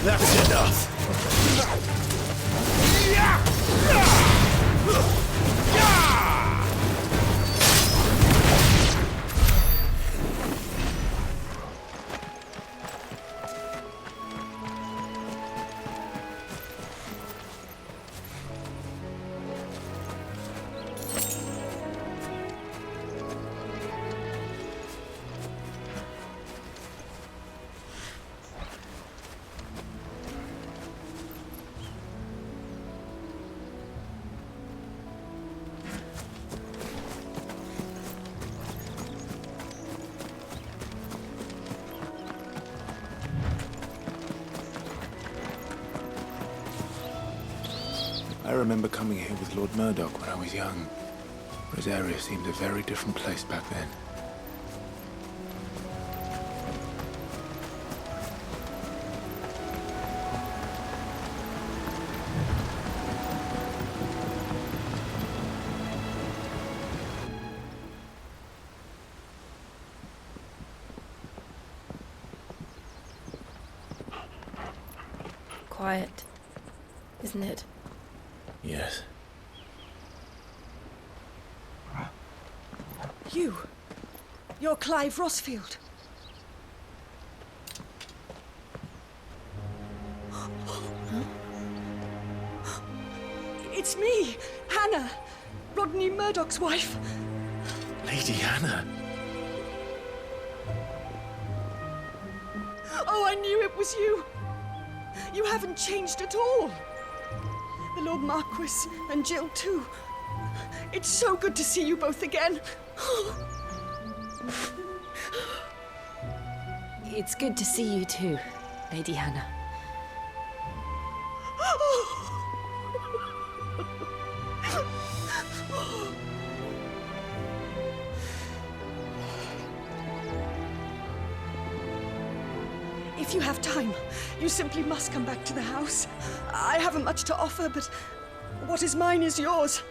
That's enough! I remember coming here with Lord Murdoch when I was young. Rosaria seemed a very different place back then. Quiet, isn't it? Yes. You're Clive Rosfield. It's me, Hannah, Rodney Murdoch's wife. Lady Hannah. Oh, I knew it was you. You haven't changed at all. The Lord Marquis and Jill too. It's so good to see you both again. It's good to see you too, Lady Hannah. If you have time, you simply must come back to the house. I haven't much to offer, but what is mine is yours.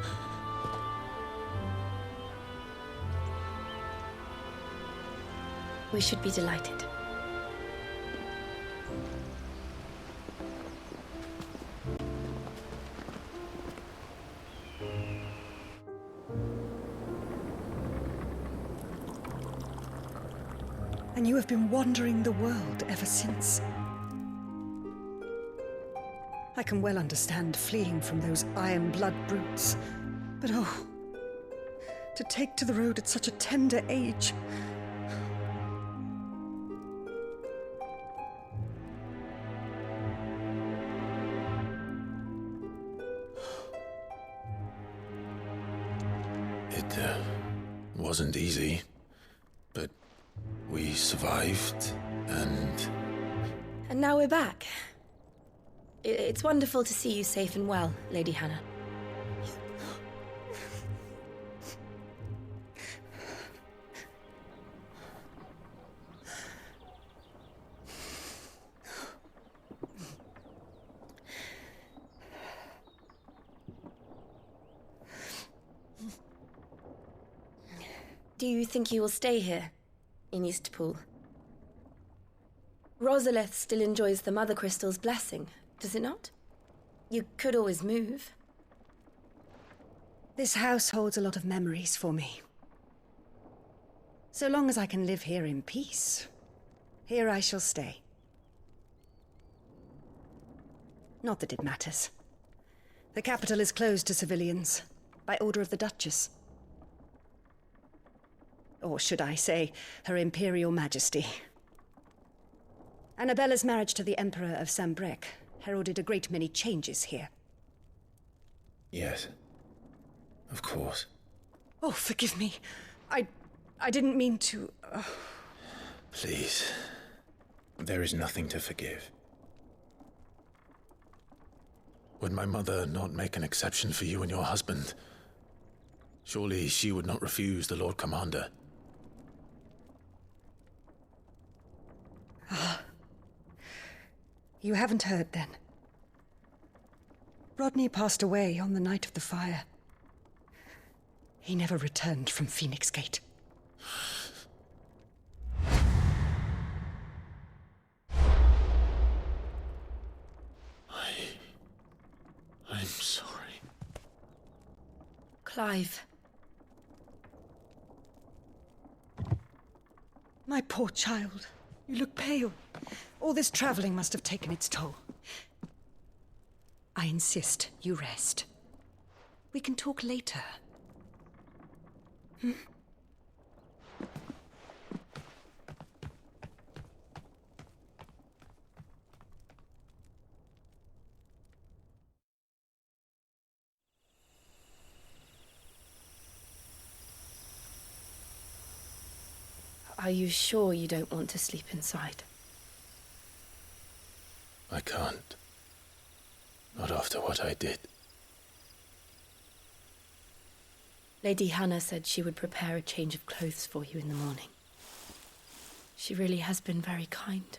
We should be delighted. And you have been wandering the world ever since. I can well understand fleeing from those iron blood brutes, but oh, to take to the road at such a tender age. It wasn't easy, but we survived, and... And now we're back. It's wonderful to see you safe and well, Lady Hannah. Do you think you will stay here, in Eastpool? Rosalith still enjoys the Mother Crystal's blessing, does it not? You could always move. This house holds a lot of memories for me. So long as I can live here in peace, here I shall stay. Not that it matters. The capital is closed to civilians, by order of the Duchess. Or should I say, Her Imperial Majesty. Annabella's marriage to the Emperor of Sambrec heralded a great many changes here. Yes. Of course. Oh, forgive me. I didn't mean to... Please. There is nothing to forgive. Would my mother not make an exception for you and your husband? Surely she would not refuse the Lord Commander. You haven't heard, then. Rodney passed away on the night of the fire. He never returned from Phoenix Gate. Clive. My poor child. You look pale. All this traveling must have taken its toll. I insist you rest. We can talk later. Are you sure you don't want to sleep inside? I can't. Not after what I did. Lady Hannah said she would prepare a change of clothes for you in the morning. She really has been very kind.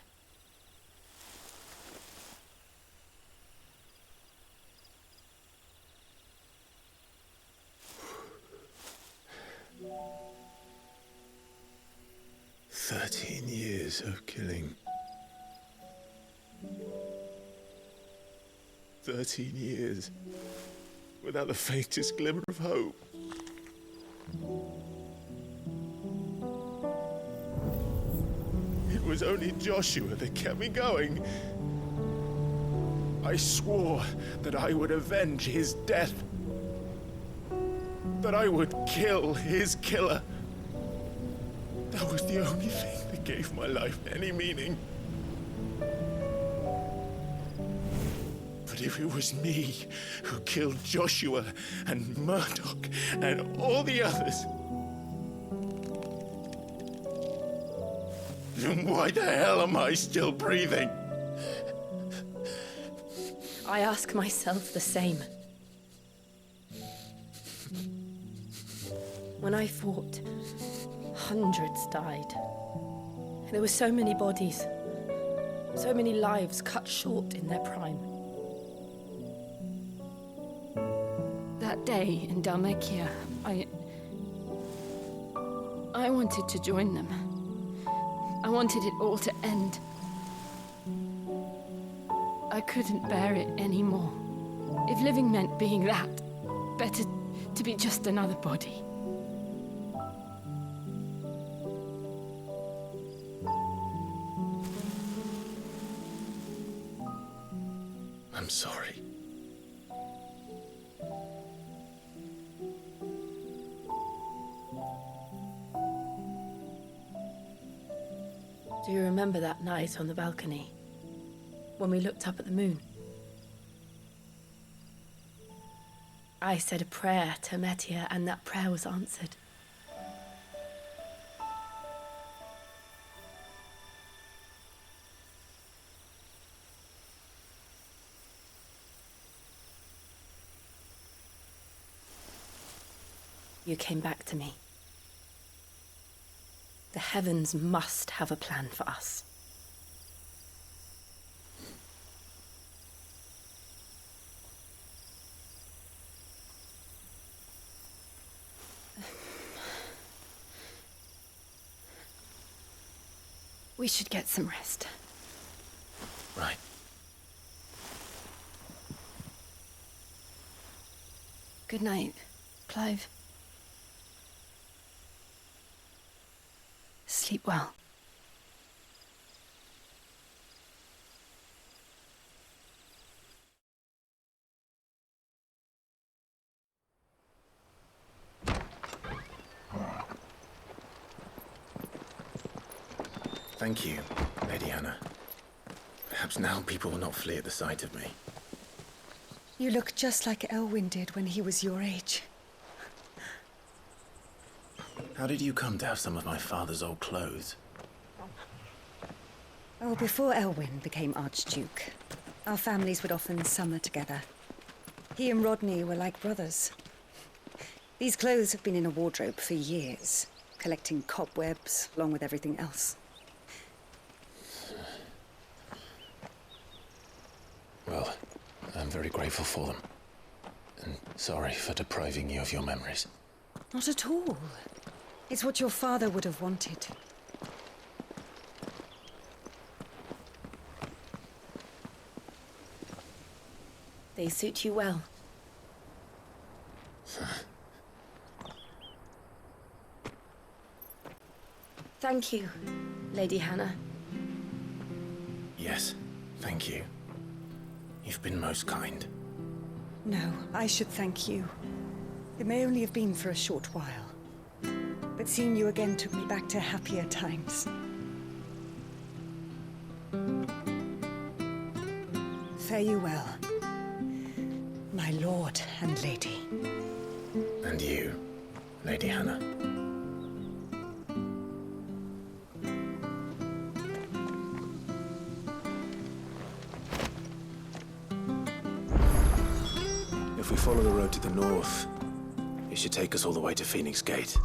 Years of killing. 13 years without the faintest glimmer of hope. It was only Joshua that kept me going. I swore that I would avenge his death. That I would kill his killer. That was the only thing that gave my life any meaning. But if it was me who killed Joshua and Murdoch and all the others, then why the hell am I still breathing? I ask myself the same. When I fought, hundreds died. There were so many bodies, so many lives cut short in their prime. That day in Dhalmekia, I wanted to join them. I wanted it all to end. I couldn't bear it anymore. If living meant being that, better to be just another body. I'm sorry. Do you remember that night on the balcony, when we looked up at the moon? I said a prayer to Metia, and that prayer was answered. You came back to me. The heavens must have a plan for us. We should get some rest. Right. Good night, Clive. Sleep well. Thank you, Lady Hannah. Perhaps now people will not flee at the sight of me. You look just like Elwyn did when he was your age. How did you come to have some of my father's old clothes? Oh, before Elwyn became Archduke, our families would often summer together. He and Rodney were like brothers. These clothes have been in a wardrobe for years, collecting cobwebs along with everything else. Well, I'm very grateful for them. And sorry for depriving you of your memories. Not at all. It's what your father would have wanted. They suit you well. Thank you, Lady Hannah. Yes, thank you. You've been most kind. No, I should thank you. It may only have been for a short while, but seeing you again took me back to happier times. Fare you well, my lord and lady. And you, Lady Hannah. If we follow the road to the north, it should take us all the way to Phoenix Gate.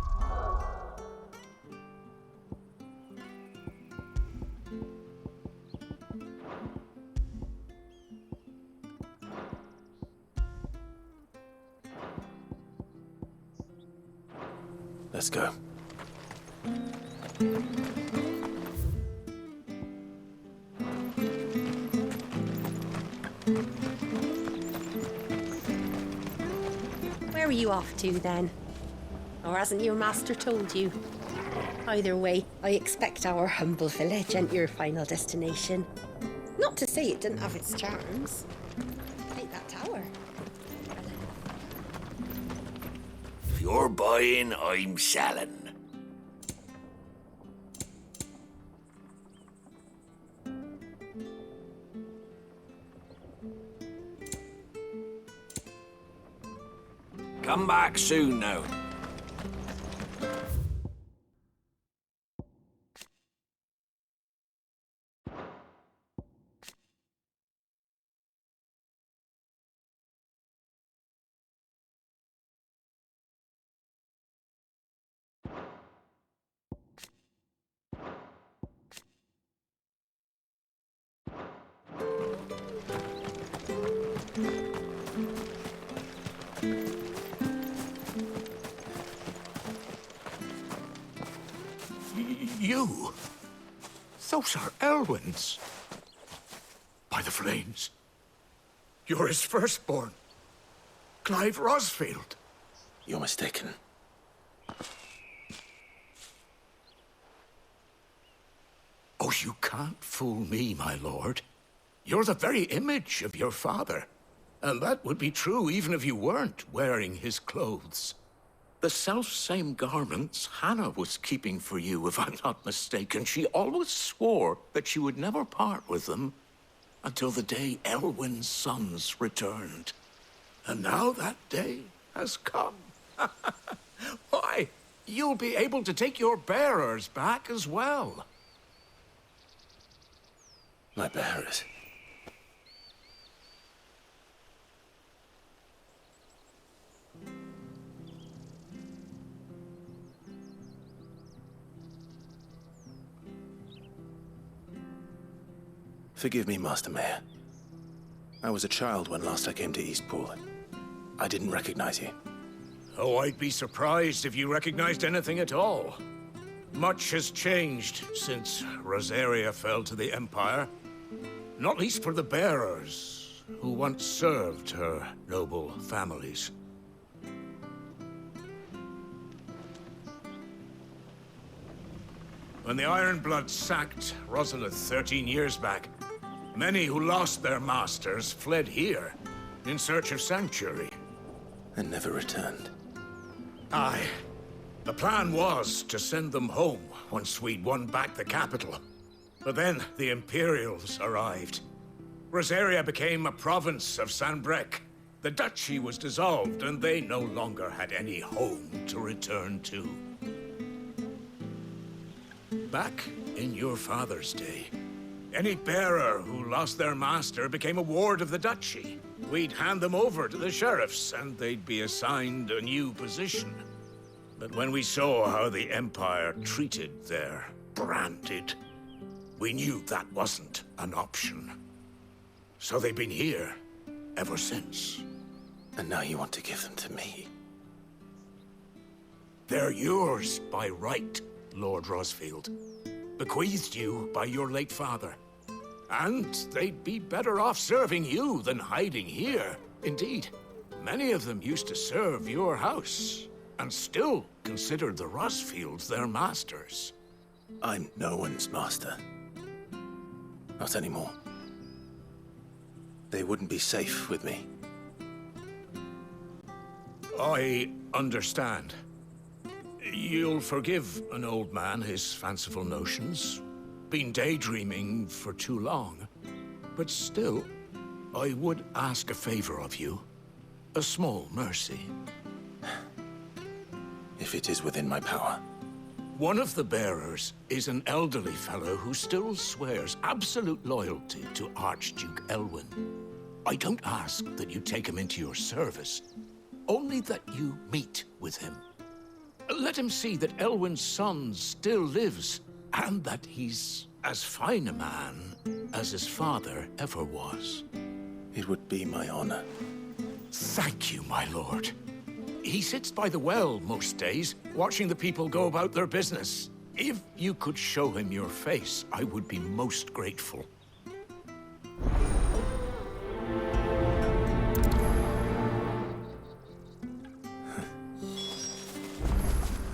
Let's go. Where are you off to, then? Or hasn't your master told you? Either way, I expect our humble village ain't your final destination. Not to say it didn't have its charms. Take that tower. If you're buying, I'm selling. Come back soon now. You? Those are Elwyn's. By the flames. You're his firstborn. Clive Rosfield. You're mistaken. Oh, you can't fool me, my lord. You're the very image of your father. And that would be true even if you weren't wearing his clothes. The self-same garments Hannah was keeping for you, if I'm not mistaken. She always swore that she would never part with them until the day Elwyn's sons returned. And now that day has come. Why, you'll be able to take your bearers back as well. My bearers. Forgive me, Master Mayor. I was a child when last I came to Eastpool. I didn't recognize you. Oh, I'd be surprised if you recognized anything at all. Much has changed since Rosaria fell to the Empire. Not least for the bearers, who once served her noble families. When the Ironbloods sacked Rosalith 13 years back, many who lost their masters fled here in search of sanctuary. And never returned. Aye. The plan was to send them home once we'd won back the capital. But then the Imperials arrived. Rosaria became a province of Sanbreque. The duchy was dissolved, and they no longer had any home to return to. Back in your father's day, any bearer who lost their master became a ward of the duchy. We'd hand them over to the sheriffs, and they'd be assigned a new position. But when we saw how the Empire treated their branded, we knew that wasn't an option. So they've been here ever since. And now you want to give them to me? They're yours by right, Lord Rosfield. Bequeathed you by your late father. And they'd be better off serving you than hiding here. Indeed, many of them used to serve your house, and still considered the Rosfields their masters. I'm no one's master. Not anymore. They wouldn't be safe with me. I understand. You'll forgive an old man his fanciful notions. Been daydreaming for too long. But still, I would ask a favor of you. A small mercy. If it is within my power. One of the bearers is an elderly fellow who still swears absolute loyalty to Archduke Elwyn. I don't ask that you take him into your service, only that you meet with him. Let him see that Elwyn's son still lives, and that he's as fine a man as his father ever was. It would be my honor. Thank you, my lord. He sits by the well most days, watching the people go about their business. If you could show him your face, I would be most grateful.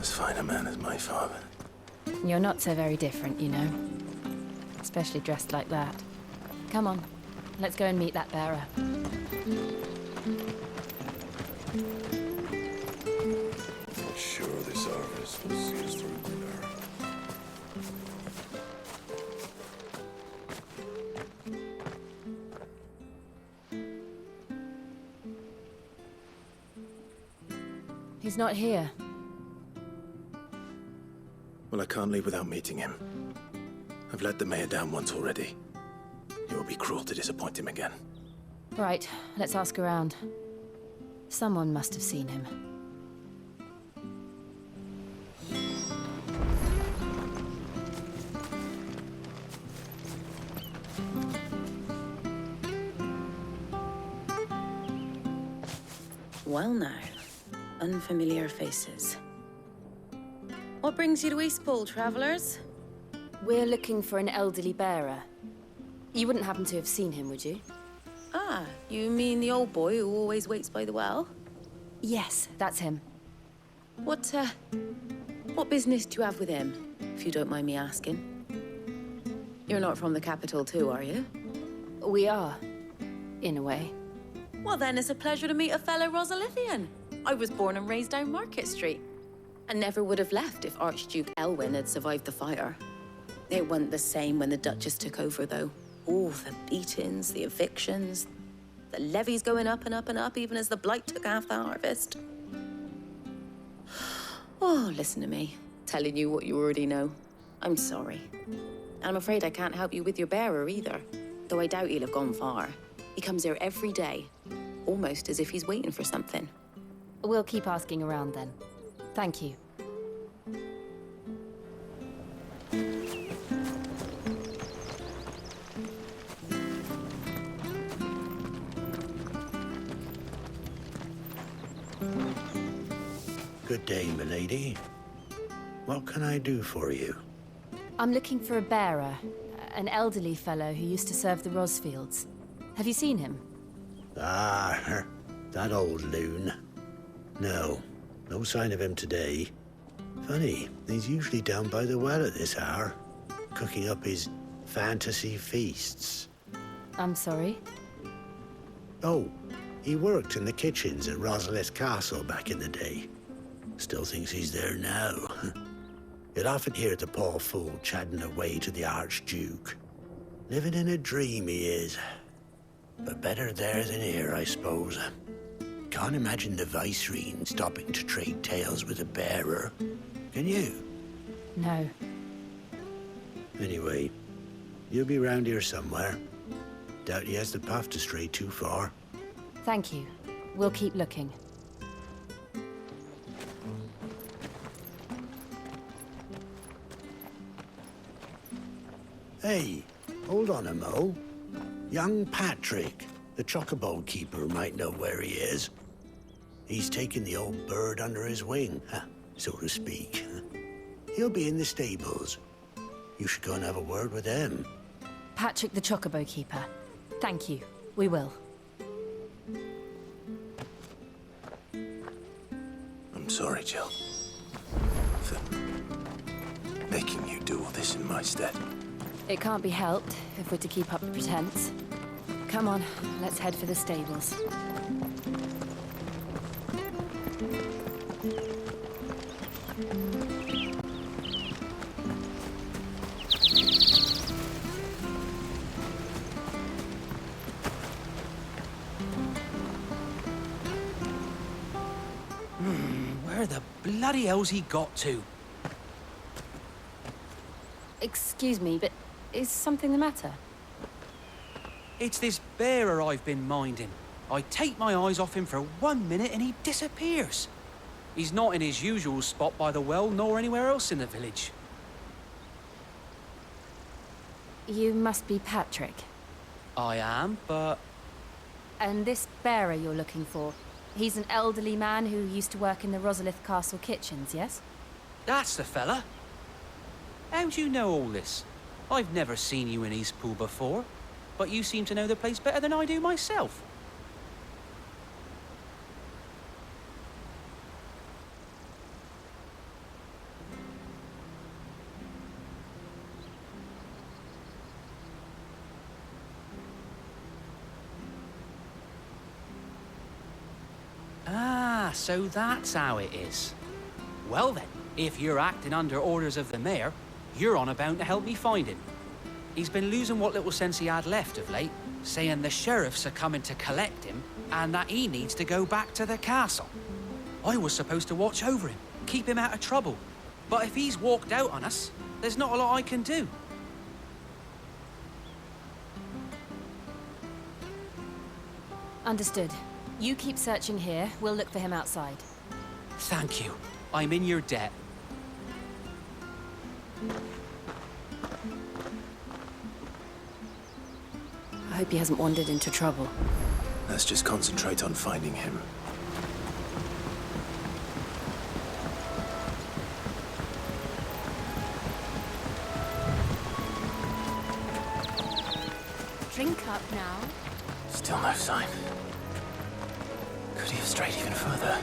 As fine a man as my father. You're not so very different, you know. Especially dressed like that. Come on, let's go and meet that bearer. Sure, this harvest will see us through the bear. He's not here. Well, I can't leave without meeting him. I've let the mayor down once already. It would be cruel to disappoint him again. Right, let's ask around. Someone must have seen him. Well now, unfamiliar faces. What brings you to Eastpool, travelers? We're looking for an elderly bearer. You wouldn't happen to have seen him, would you? Ah, you mean the old boy who always waits by the well? Yes, that's him. What business do you have with him, if you don't mind me asking? You're not from the capital too, are you? We are, in a way. Well then, it's a pleasure to meet a fellow Rosalithian. I was born and raised down Market Street. And never would have left if Archduke Elwyn had survived the fire. It wasn't the same when the Duchess took over, though. Oh, the beatings, the evictions, the levies going up and up and up, even as the blight took half the harvest. Oh, listen to me, telling you what you already know. I'm sorry. And I'm afraid I can't help you with your bearer either, though I doubt he'll have gone far. He comes here every day, almost as if he's waiting for something. We'll keep asking around then. Thank you. Good day, milady. What can I do for you? I'm looking for a bearer, an elderly fellow who used to serve the Rosfields. Have you seen him? Ah, that old loon. No sign of him today. Funny, he's usually down by the well at this hour, cooking up his fantasy feasts. I'm sorry? Oh, he worked in the kitchens at Rosalith Castle back in the day. Still thinks he's there now. You'd often hear the poor fool chatting away to the Archduke. Living in a dream he is. But better there than here, I suppose. Can't imagine the Vicereine stopping to trade tales with a bearer. Can you? No. Anyway, you'll be round here somewhere. Doubt he has the path to stray too far. Thank you. We'll keep looking. Hey, hold on a mo. Young Patrick, the chocobo keeper, might know where he is. He's taken the old bird under his wing, so to speak. He'll be in the stables. You should go and have a word with him. Patrick the Chocobo Keeper. Thank you. We will. I'm sorry, Jill. For making letting you do all this in my stead. It can't be helped if we're to keep up the pretense. Come on, let's head for the stables. Where the bloody hell's he got to? Excuse me, but is something the matter? It's this bearer I've been minding. I take my eyes off him for 1 minute and he disappears. He's not in his usual spot by the well, nor anywhere else in the village. You must be Patrick. I am, but... And this bearer you're looking for, he's an elderly man who used to work in the Rosalith Castle kitchens, yes? That's the fella. How do you know all this? I've never seen you in Eastpool before, but you seem to know the place better than I do myself. Ah, so that's how it is. Well then, if you're acting under orders of the mayor, you're on about to help me find him. He's been losing what little sense he had left of late, saying the sheriffs are coming to collect him and that he needs to go back to the castle. I was supposed to watch over him, keep him out of trouble. But if he's walked out on us, there's not a lot I can do. Understood. You keep searching here, we'll look for him outside. Thank you. I'm in your debt. I hope he hasn't wandered into trouble. Let's just concentrate on finding him. Drink up now. Still no sign. Could he have strayed even further?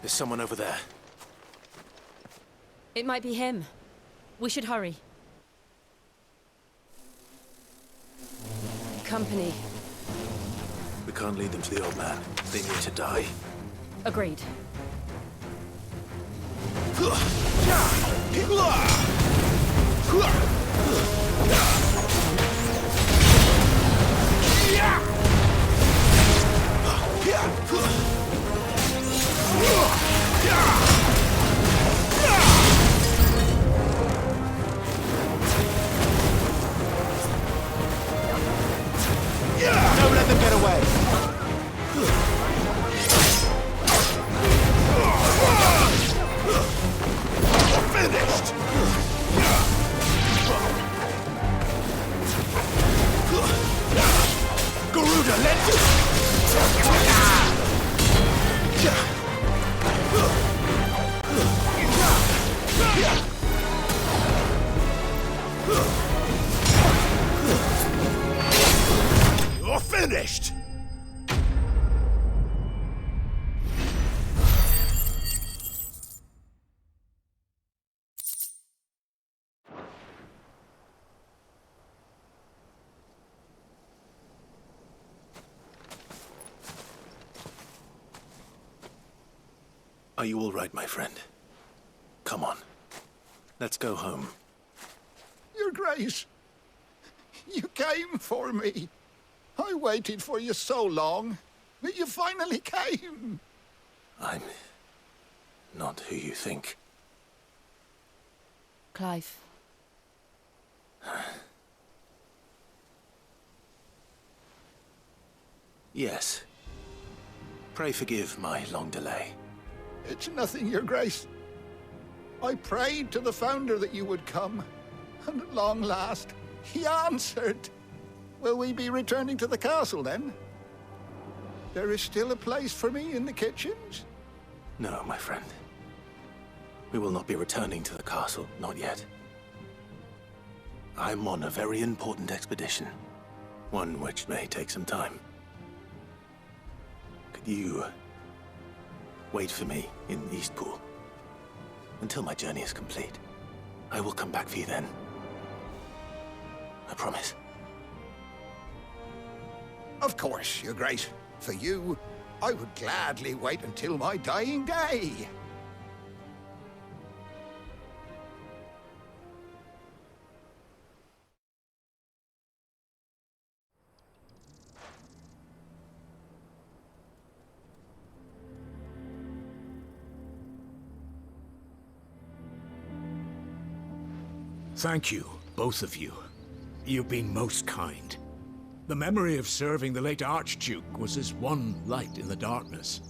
There's someone over there. It might be him. We should hurry. Company. We can't lead them to the old man. They need to die. Agreed. Don't let them get away! Finished! Garuda, let's... You're finished! Are you all right, my friend? Come on. Let's go home. Your Grace, you came for me. I waited for you so long, but you finally came. I'm not who you think. Clive. Yes. Pray forgive my long delay. It's nothing, Your Grace. I prayed to the Founder that you would come, and at long last, he answered. Will we be returning to the castle, then? There is still a place for me in the kitchens? No, my friend. We will not be returning to the castle, not yet. I'm on a very important expedition. One which may take some time. Could you wait for me in Eastpool until my journey is complete? I will come back for you then. I promise. Of course, Your Grace. For you, I would gladly wait until my dying day. Thank you, both of you. You've been most kind. The memory of serving the late Archduke was as one light in the darkness,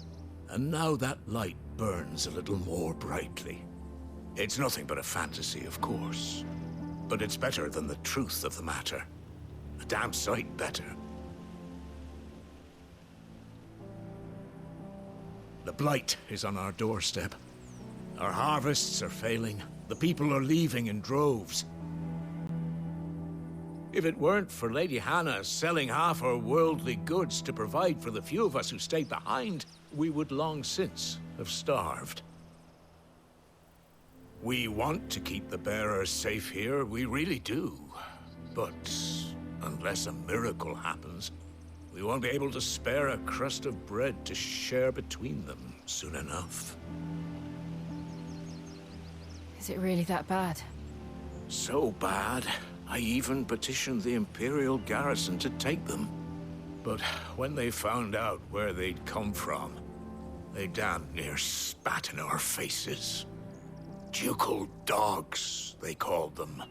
and now that light burns a little more brightly. It's nothing but a fantasy, of course, but it's better than the truth of the matter. A damn sight better. The blight is on our doorstep. Our harvests are failing. The people are leaving in droves. If it weren't for Lady Hannah selling half her worldly goods to provide for the few of us who stayed behind, we would long since have starved. We want to keep the bearers safe here, we really do. But unless a miracle happens, we won't be able to spare a crust of bread to share between them soon enough. Is it really that bad? So bad, I even petitioned the Imperial garrison to take them. But when they found out where they'd come from, they damn near spat in our faces. Ducal dogs, they called them.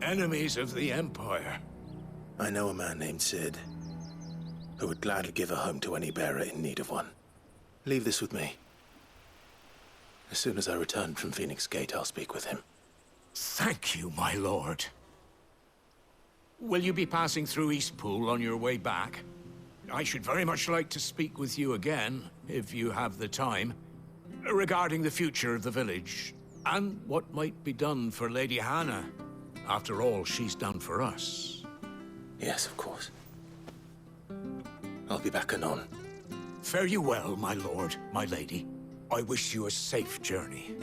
Enemies of the Empire. I know a man named Cid, who would gladly give a home to any bearer in need of one. Leave this with me. As soon as I return from Phoenix Gate, I'll speak with him. Thank you, my lord. Will you be passing through Eastpool on your way back? I should very much like to speak with you again, if you have the time, regarding the future of the village, and what might be done for Lady Hannah. After all she's done for us. Yes, of course. I'll be back anon. Fare you well, my lord, my lady. I wish you a safe journey.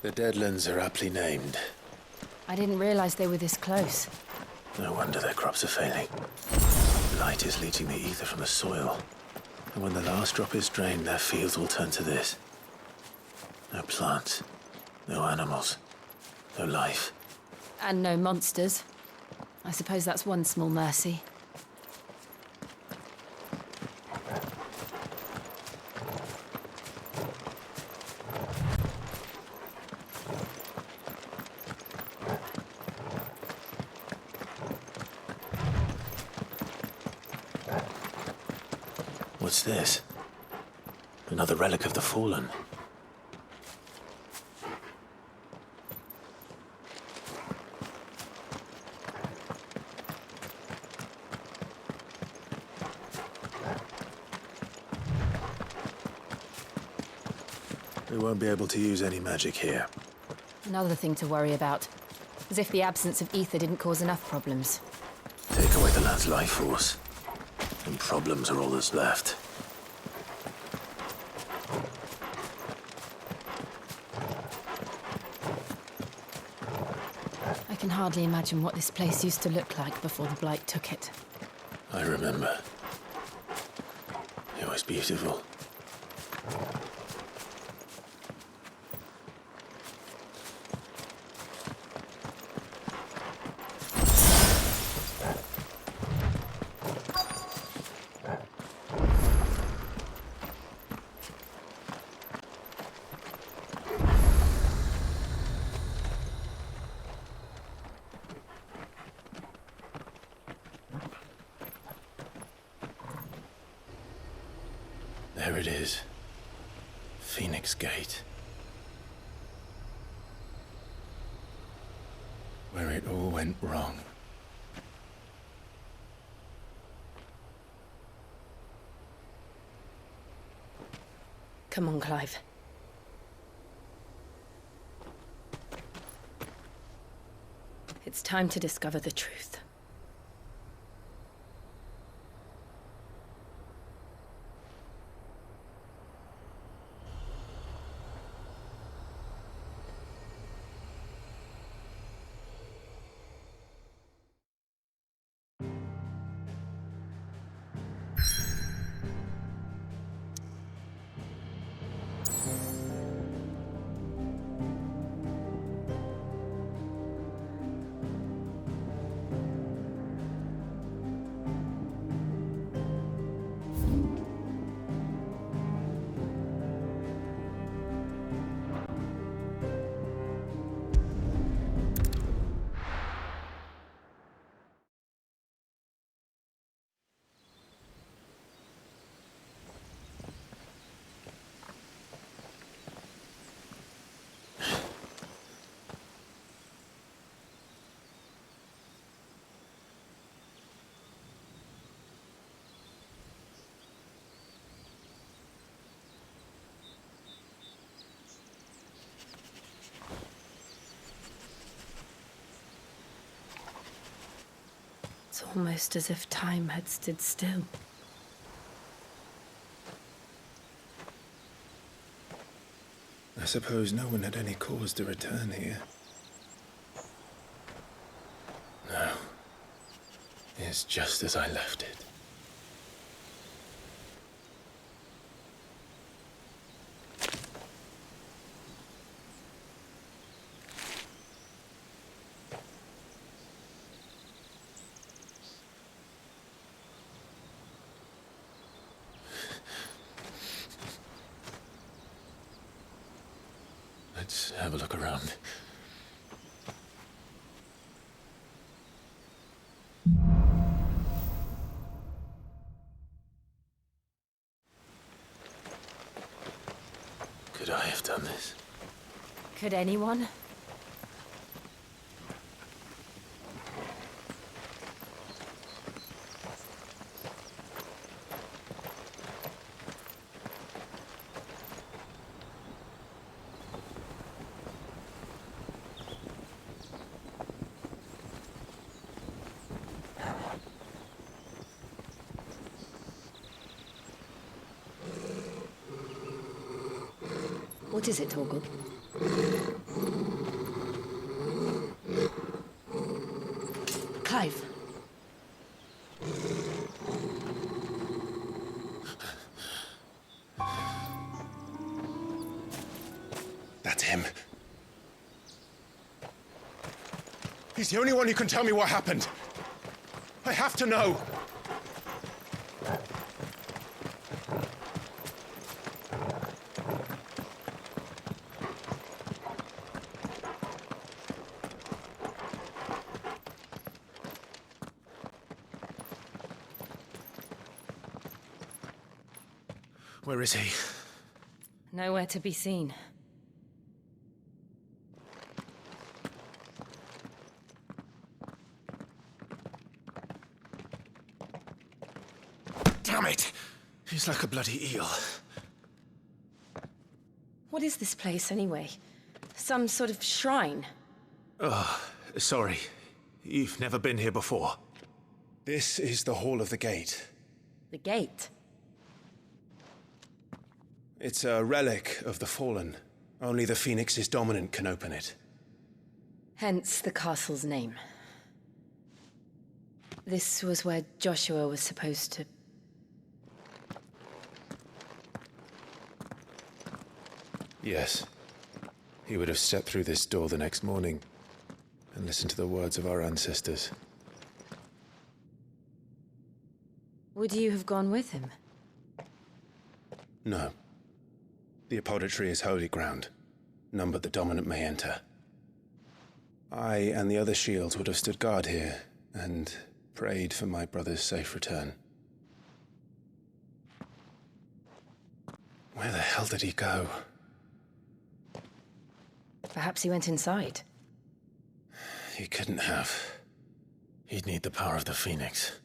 The Deadlands are aptly named. I didn't realize they were this close. No wonder their crops are failing. Light is leaching the ether from the soil. And when the last drop is drained, their fields will turn to this. No plants, no animals, no life. And no monsters. I suppose that's one small mercy. What's this? Another relic of the Fallen. We won't be able to use any magic here. Another thing to worry about. As if the absence of ether didn't cause enough problems. Take away the lad's life force, and problems are all that's left. I can hardly imagine what this place used to look like before the Blight took it. I remember. It was beautiful. There it is. Phoenix Gate. Where it all went wrong. Come on, Clive. It's time to discover the truth. It's almost as if time had stood still. I suppose no one had any cause to return here. No. It's just as I left it. Let's have a look around. Could I have done this? Could anyone? What is it, Torgal? Clive. That's him. He's the only one who can tell me what happened. I have to know. Where is he? Nowhere to be seen. Damn it! He's like a bloody eel. What is this place, anyway? Some sort of shrine? Oh, sorry. You've never been here before. This is the Hall of the Gate. The gate? It's a relic of the Fallen. Only the Phoenix's dominant can open it. Hence the castle's name. This was where Joshua was supposed to... Yes. He would have stepped through this door the next morning and listened to the words of our ancestors. Would you have gone with him? No. The apodatory is holy ground. None but the dominant may enter. I and the other shields would have stood guard here and prayed for my brother's safe return. Where the hell did he go? Perhaps he went inside. He couldn't have. He'd need the power of the Phoenix.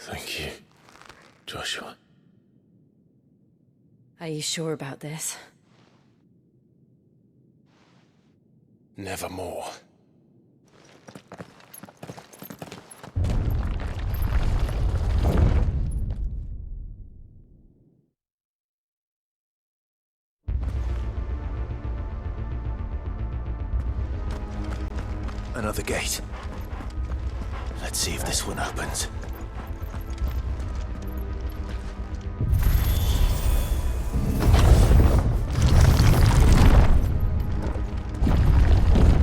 Thank you, Joshua. Are you sure about this? Nevermore. Another gate. Let's see if this one opens.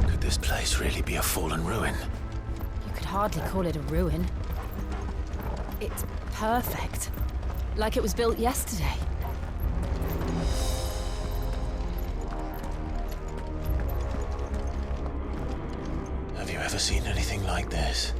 Could this place really be a fallen ruin? You could hardly call it a ruin. It's perfect. Like it was built yesterday. Have you ever seen anything like this?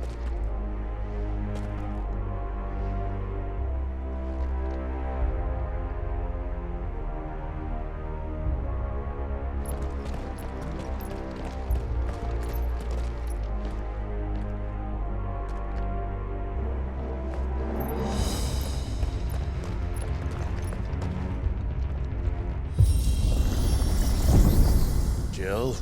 Jill?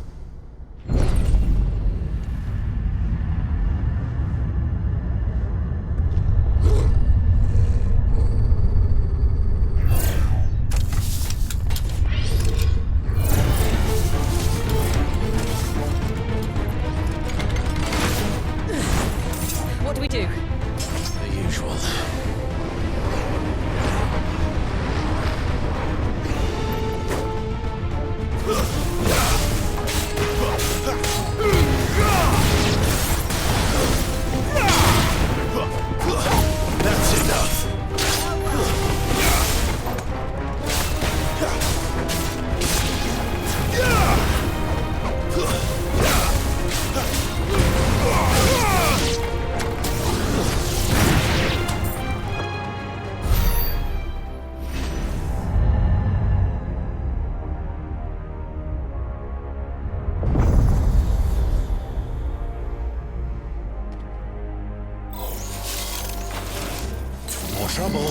What do we do? The usual. That's enough. More trouble.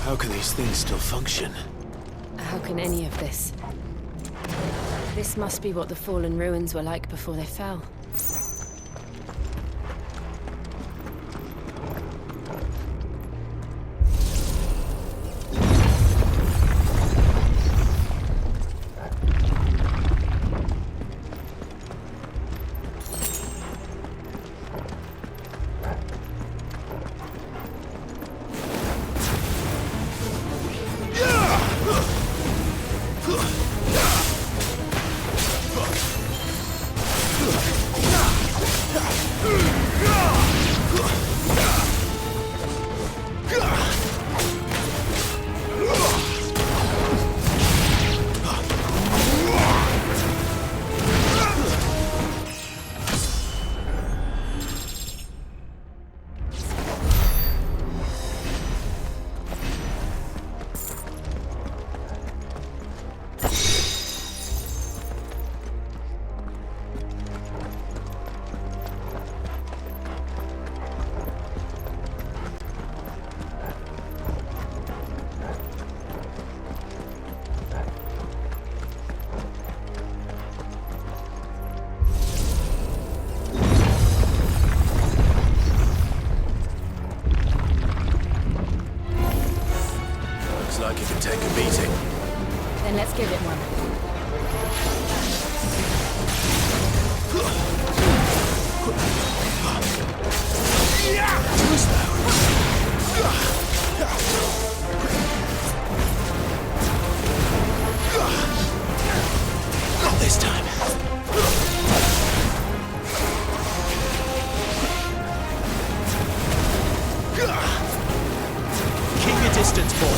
How can these things still function? How can any of this? This must be what the fallen ruins were like before they fell. it can take a beating. Then let's give it one. Too slow. Not this time. Keep your distance, boy.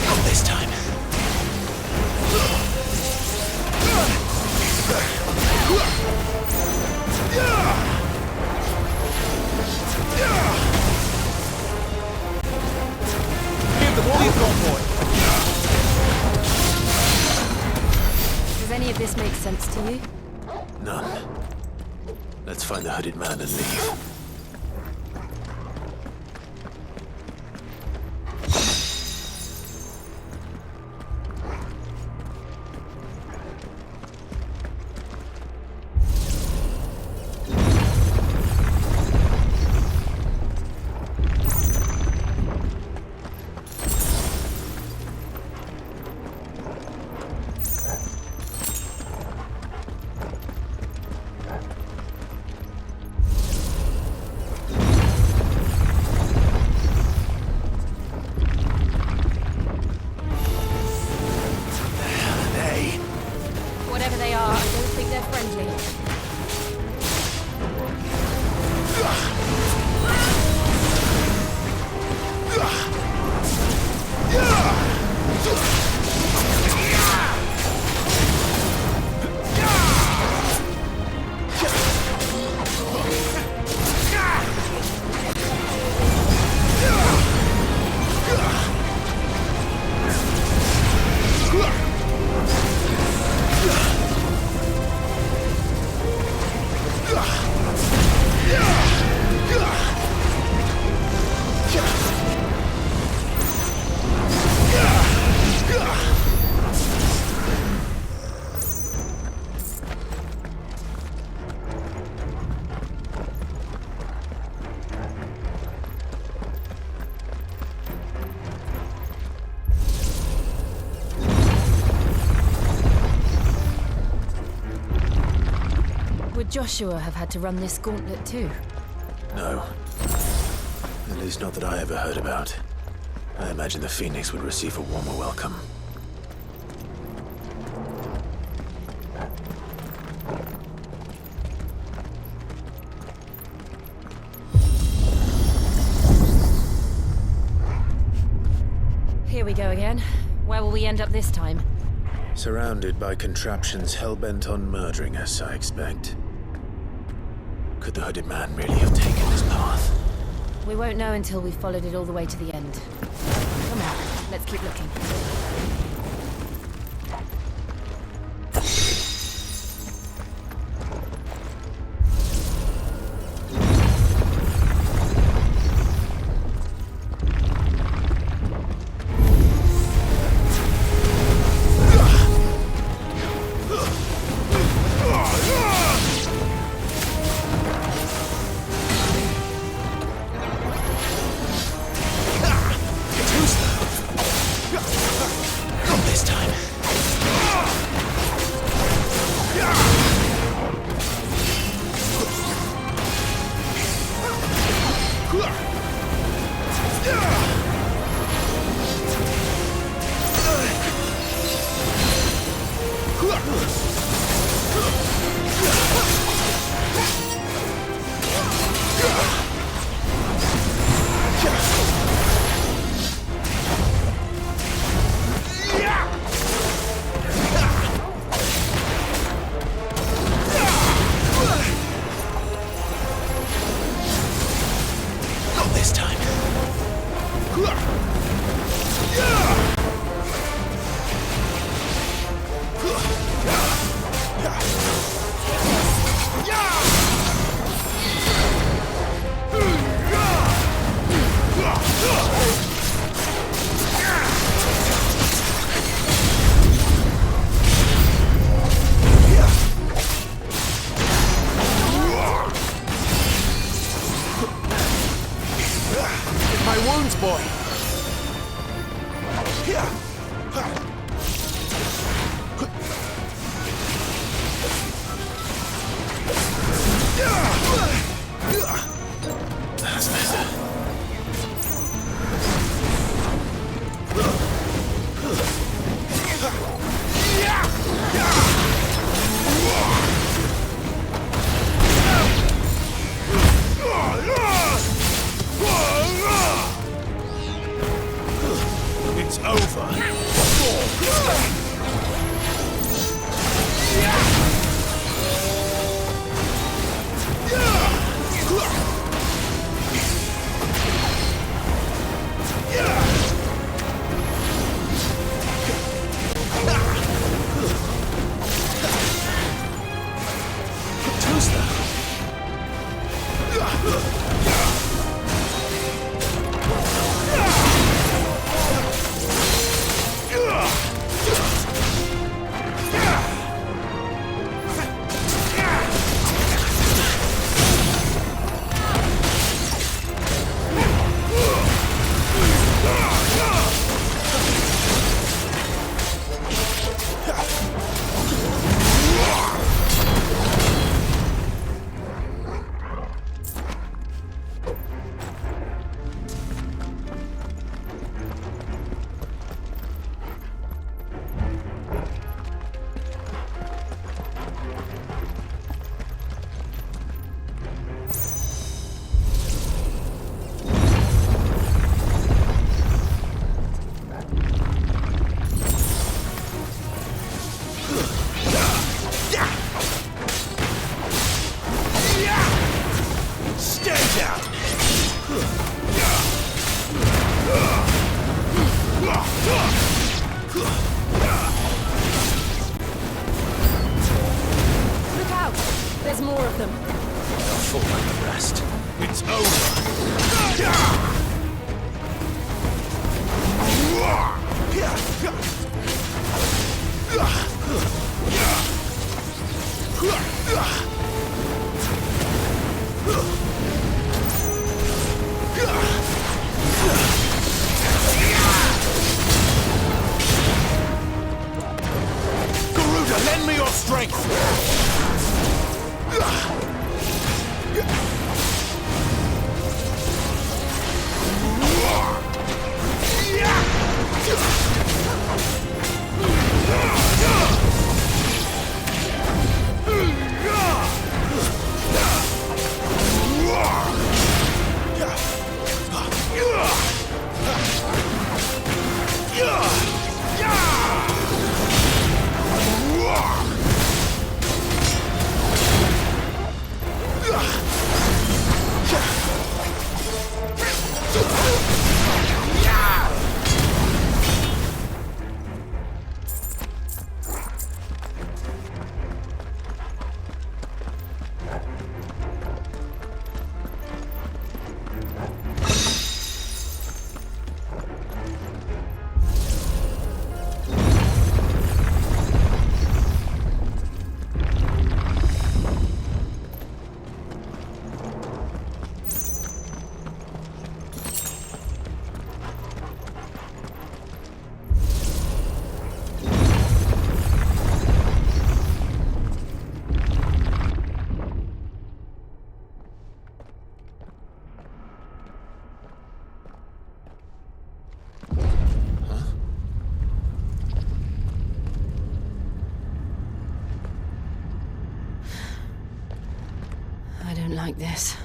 Not this time. Give them all you've got, boy. Does any of this make sense to you? None. Let's find the hooded man and leave. Whatever they are, I don't think they're friendly. Would Joshua have had to run this gauntlet too? No. At least not that I ever heard about. I imagine the Phoenix would receive a warmer welcome. Here we go again. Where will we end up this time? Surrounded by contraptions hell-bent on murdering us, I expect. Could the hooded man really have taken this path? We won't know until we've followed it all the way to the end. Come on, let's keep looking. my wounds, boy! That's better. It's over. Look out! There's more of them. They'll fall like the rest. It's over. Garuda, lend me your strength! I don't like this.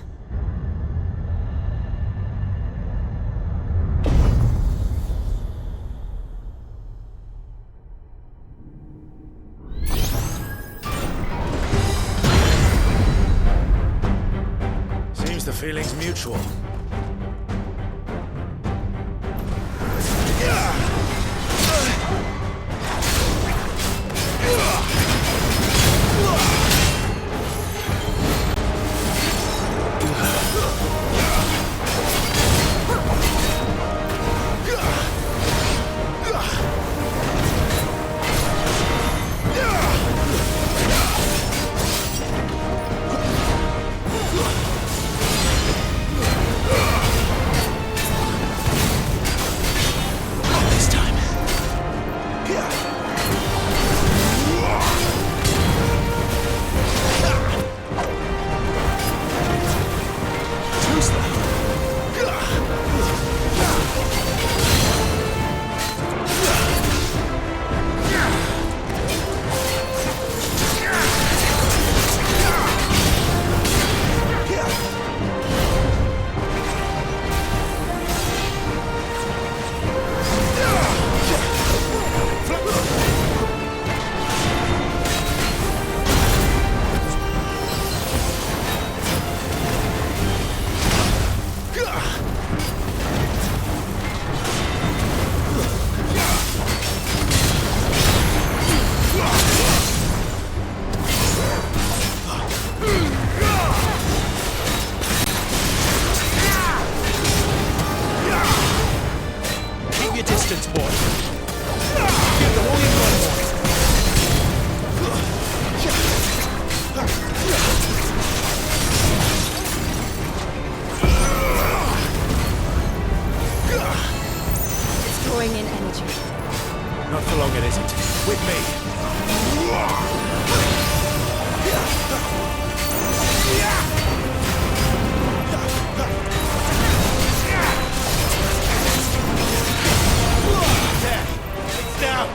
Seems the feeling's mutual. nonsense, boy. Give them all you've got, boys. It's drawing in energy. Not for long, it isn't. With me. There. It's down.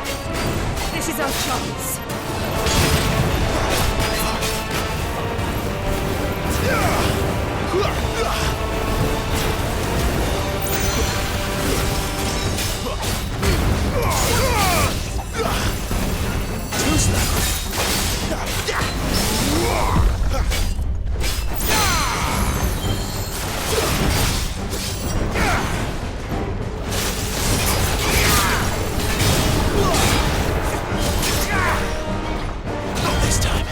This is our chance. Not this time.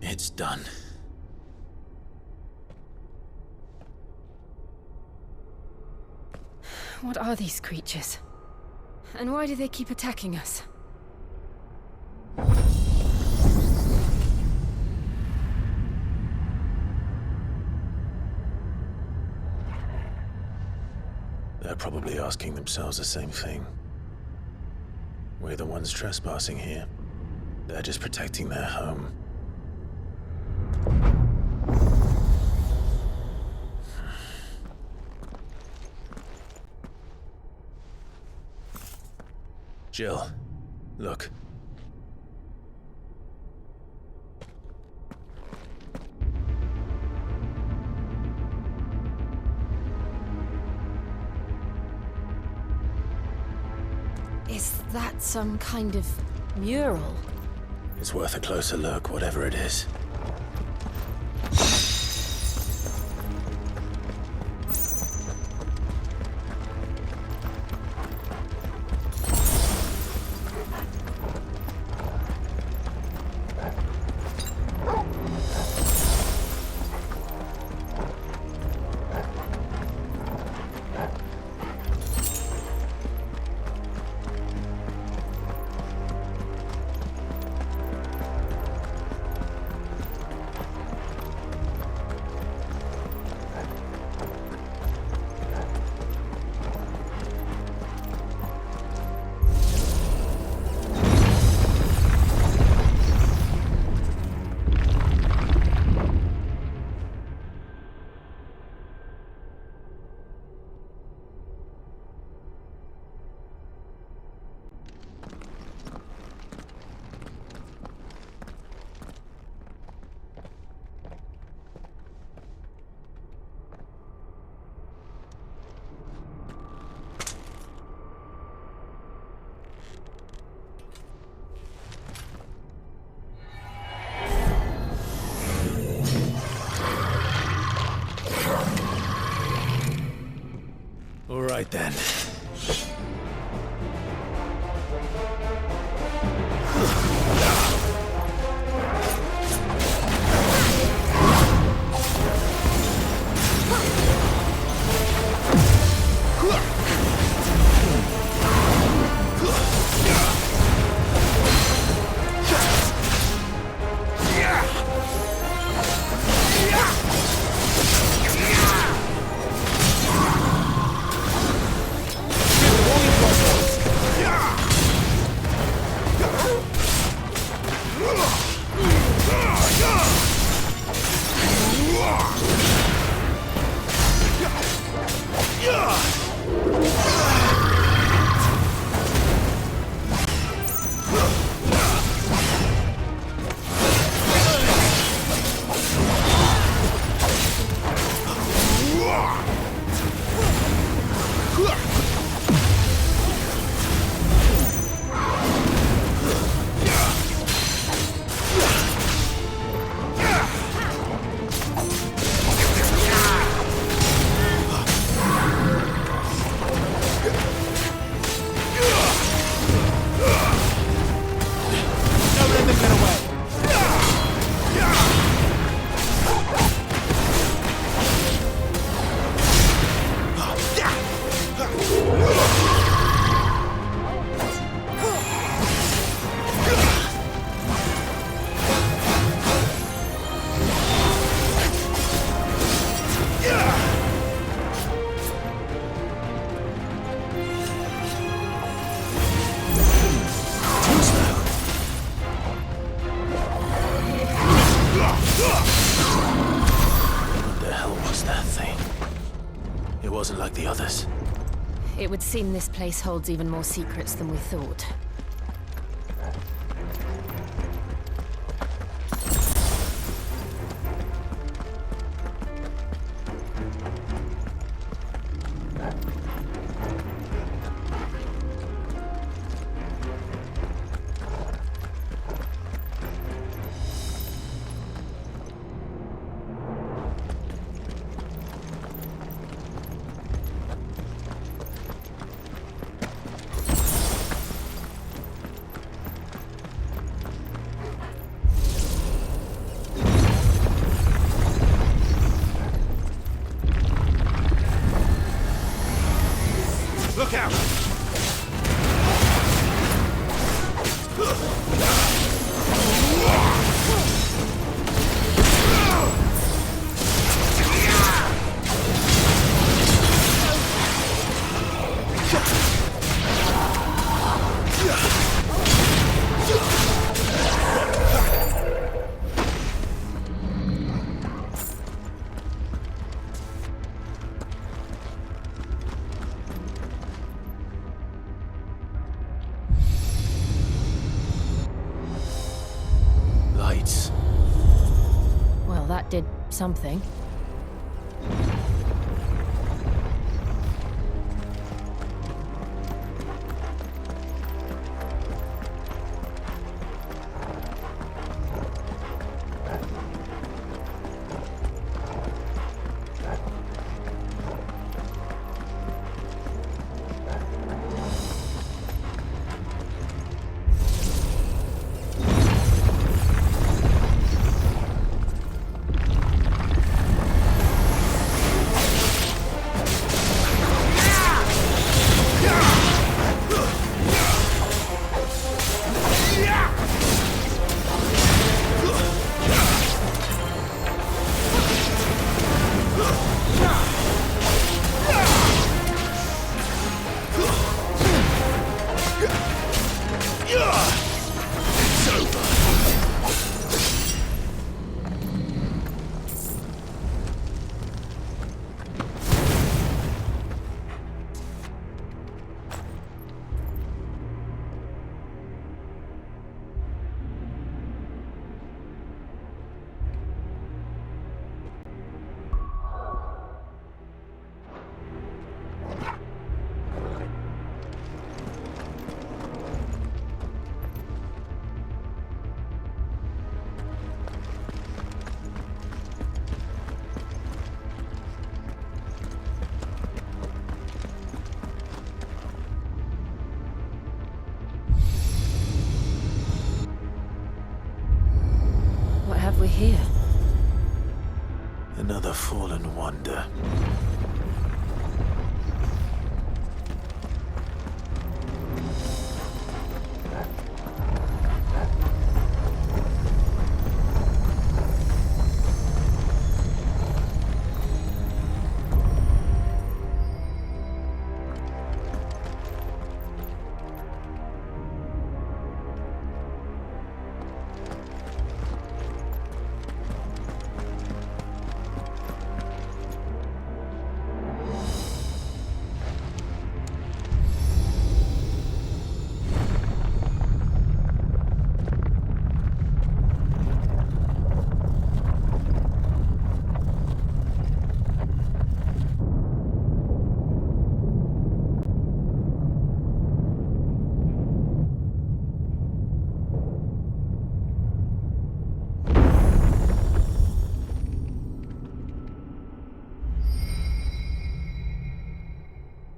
It's done. What are these creatures? And why do they keep attacking us? They're probably asking themselves the same thing. We're the ones trespassing here. They're just protecting their home. Jill, look. Is that some kind of mural? It's worth a closer look, whatever it is. All right then. wasn't like the others. It would seem this place holds even more secrets than we thought. Look out! Lights. Well, that did something. What have we here? Another fallen wonder.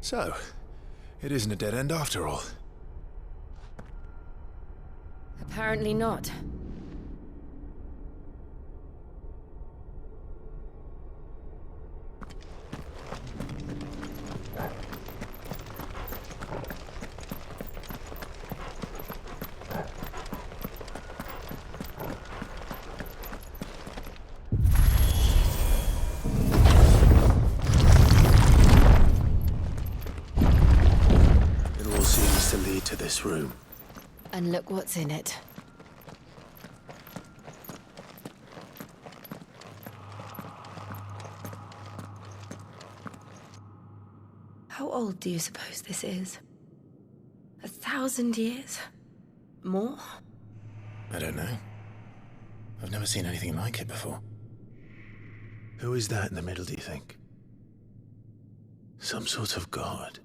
So, it isn't a dead end after all. Apparently not. To this room. And look what's in it. How old do you suppose this is? 1,000 years? More? I don't know. I've never seen anything like it before. Who is that in the middle, do you think? Some sort of god?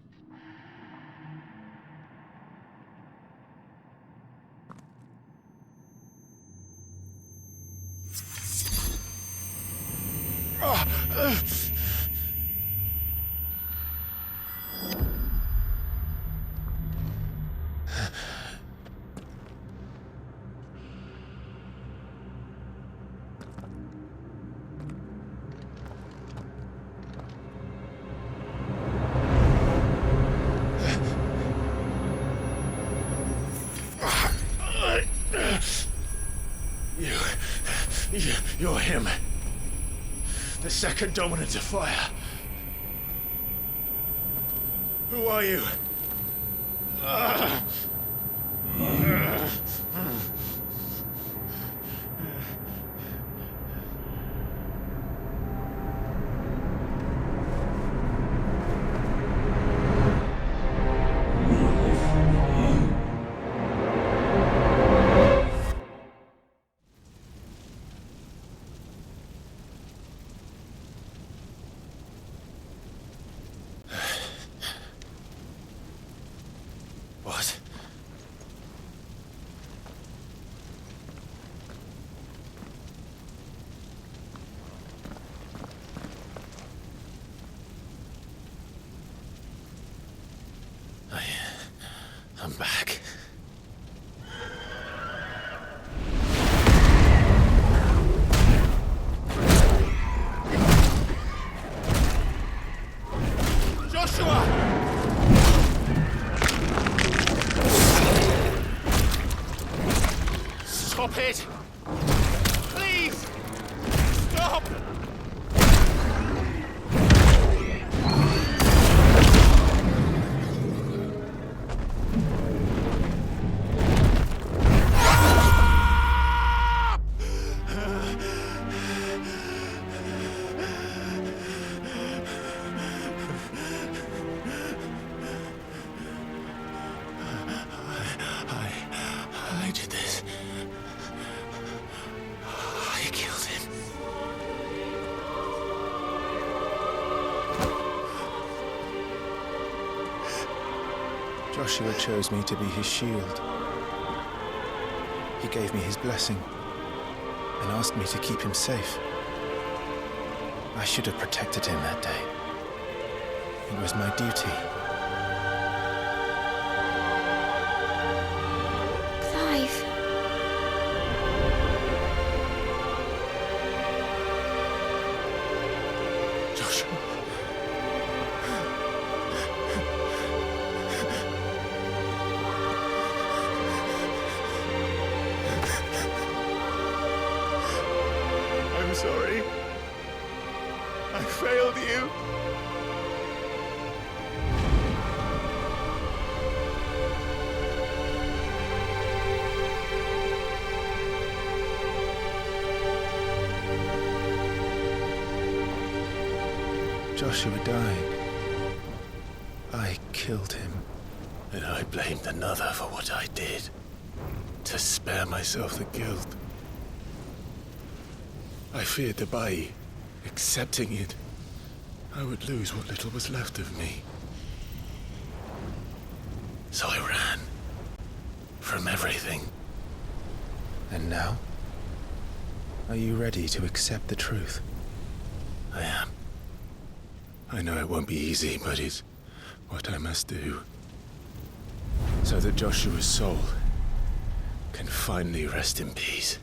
You're him. The second dominant of fire. Who are you? What? I'm back. Joshua! Stop it! Please! Stop! I did this. I killed him. Joshua chose me to be his shield. He gave me his blessing and asked me to keep him safe. I should have protected him that day. It was my duty. Clive. Joshua. I'm sorry. I failed you. Joshua died. I killed him. And I blamed another for what I did. To spare myself the guilt. I feared that by accepting it, I would lose what little was left of me. So I ran. From everything. And now? Are you ready to accept the truth? I am. I know it won't be easy, but it's what I must do. So that Joshua's soul can finally rest in peace.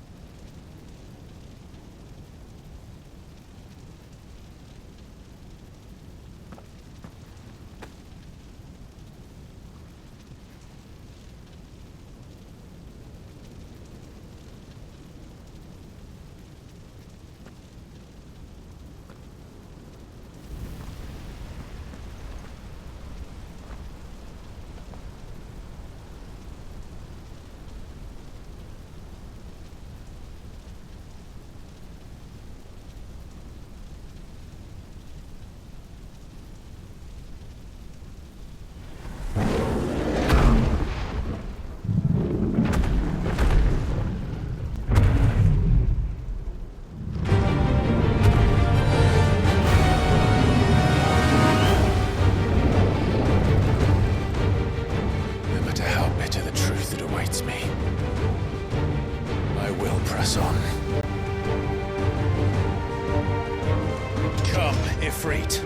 Ifrit.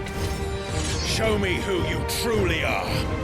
Show me who you truly are.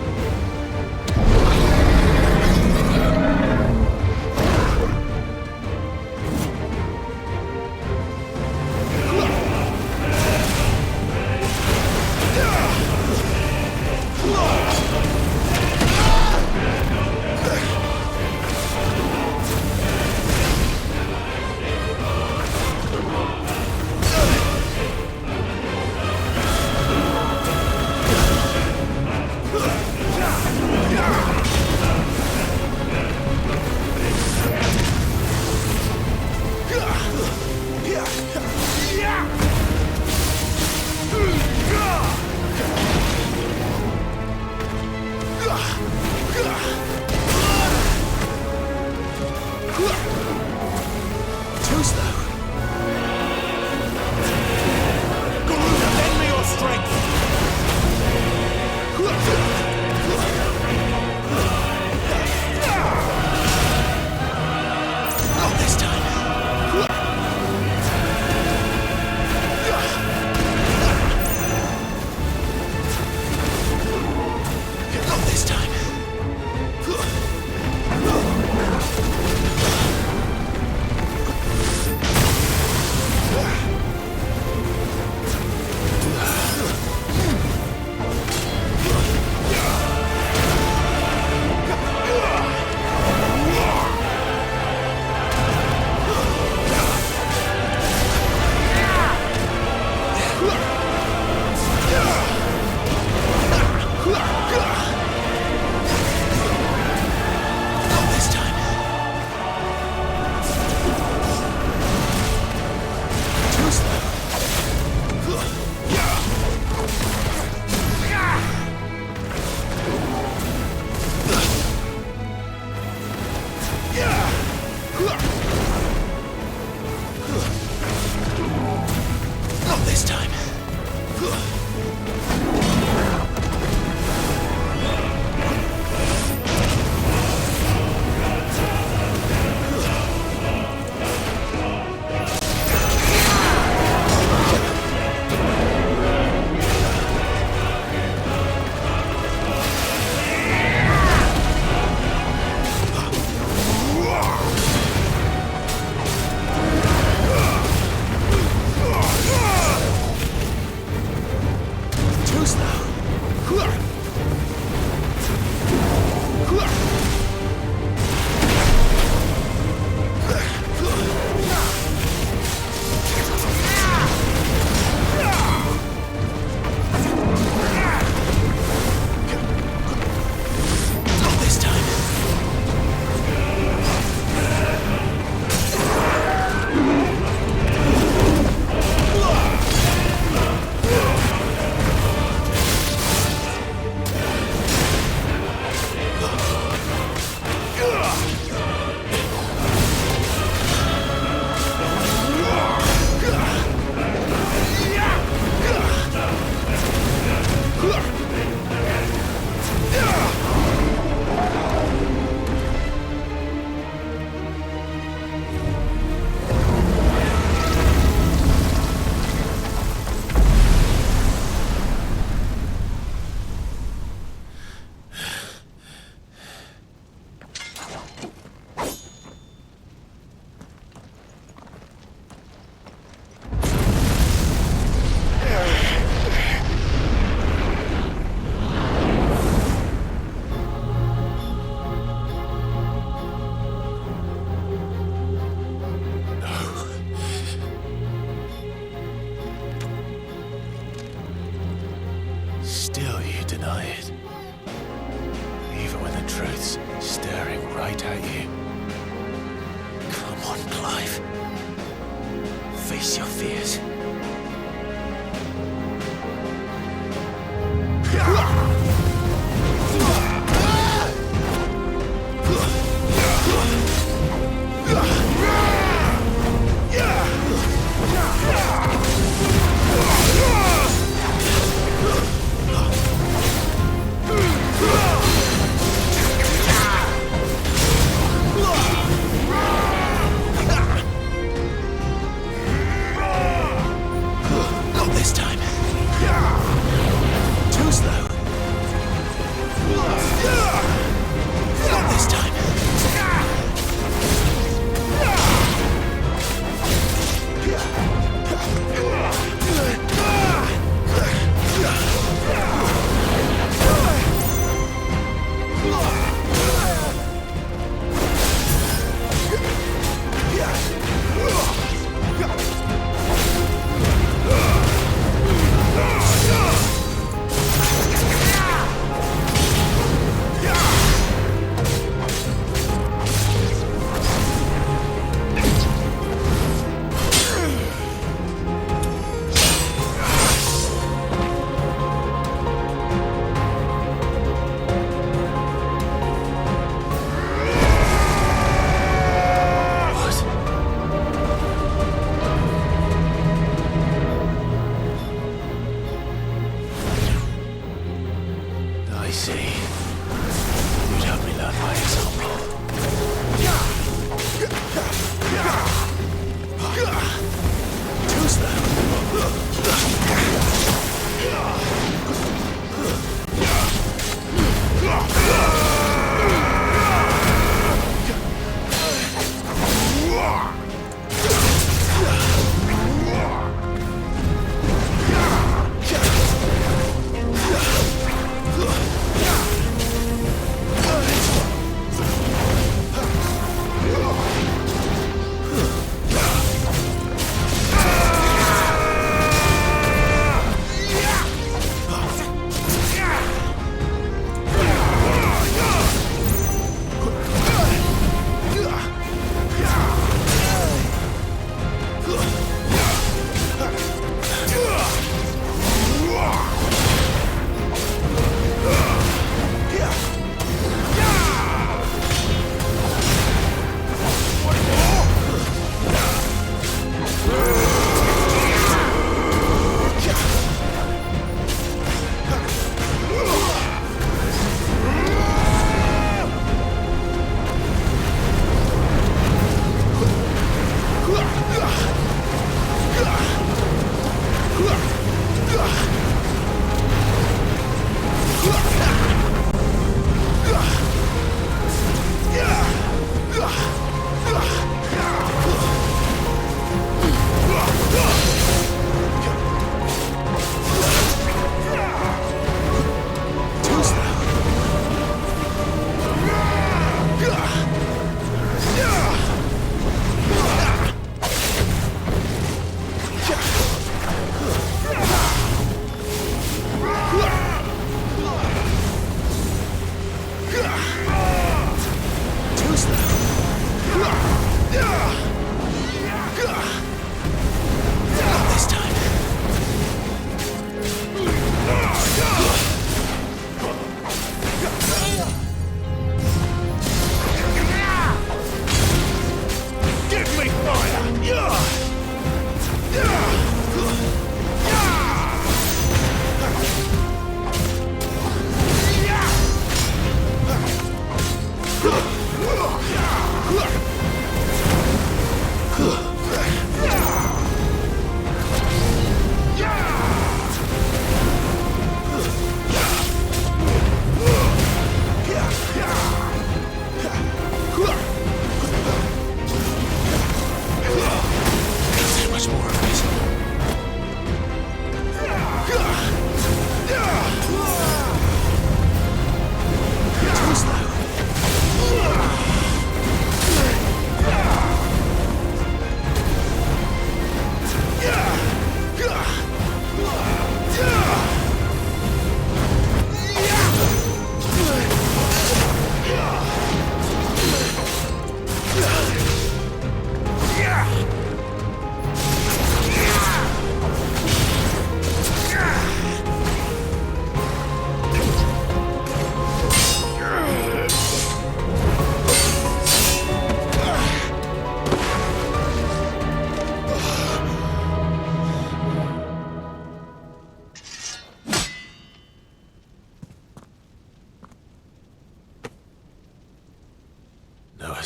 Not this time. I see. You'd help me learn by example. Who's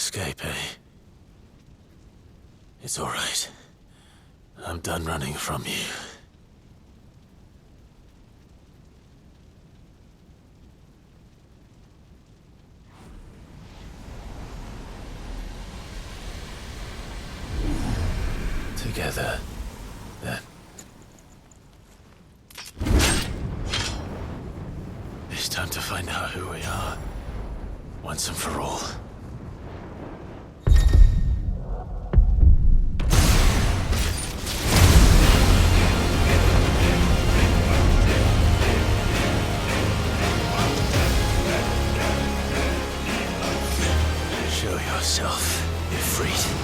escape, eh? It's all right. I'm done running from you. Together, then. It's time to find out who we are, once and for all. Show yourself, Ifrit.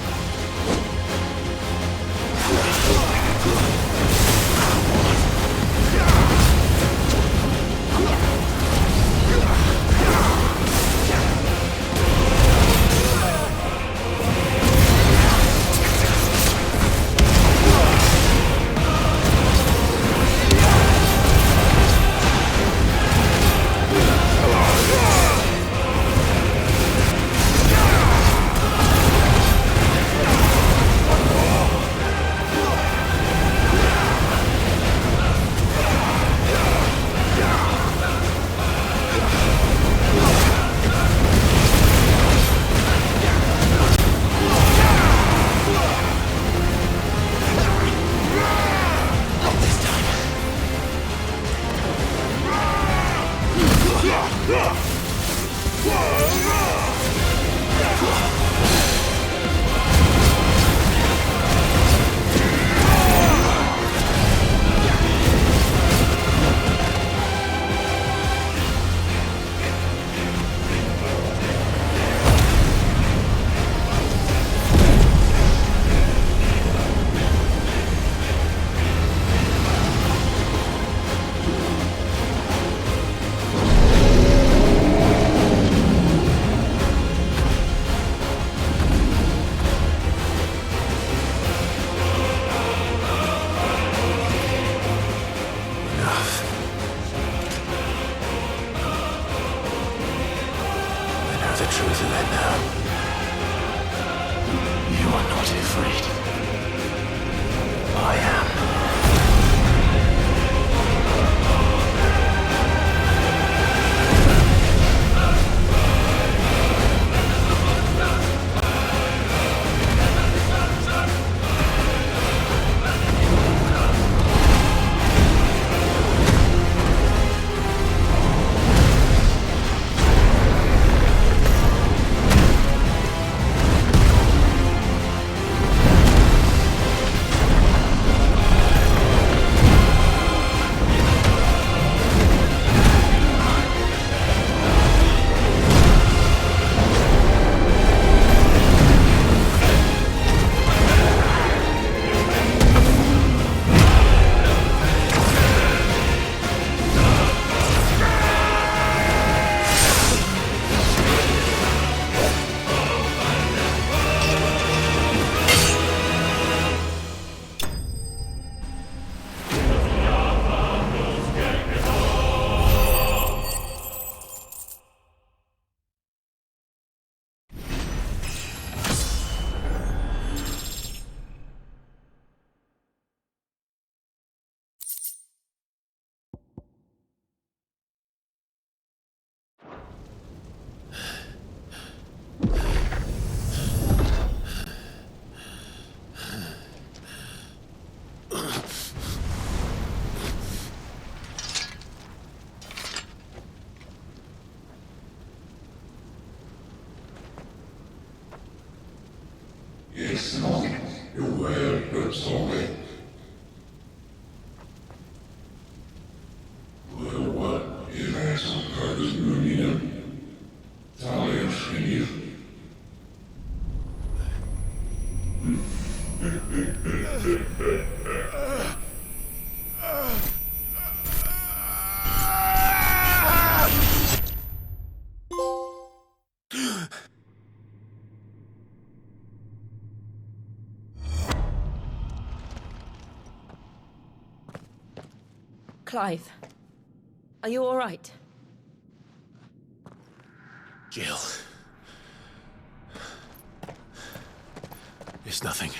Clive, are you all right? Jill. It's nothing.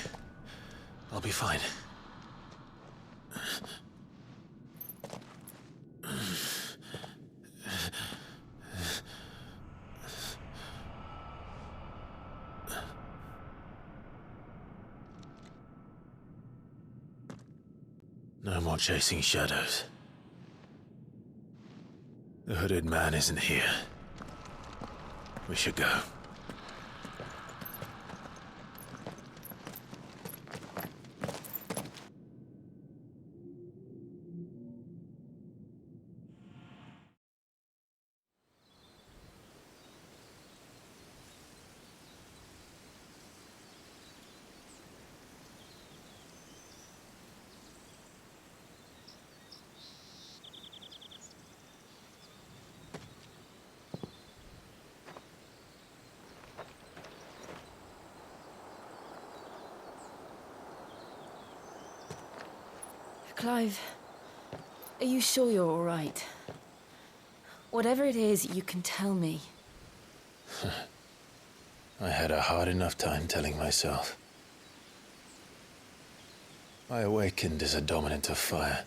I'll be fine. No more chasing shadows. The hooded man isn't here. We should go. Clive, are you sure you're all right? Whatever it is, you can tell me. I had a hard enough time telling myself. I awakened as a dominant of fire,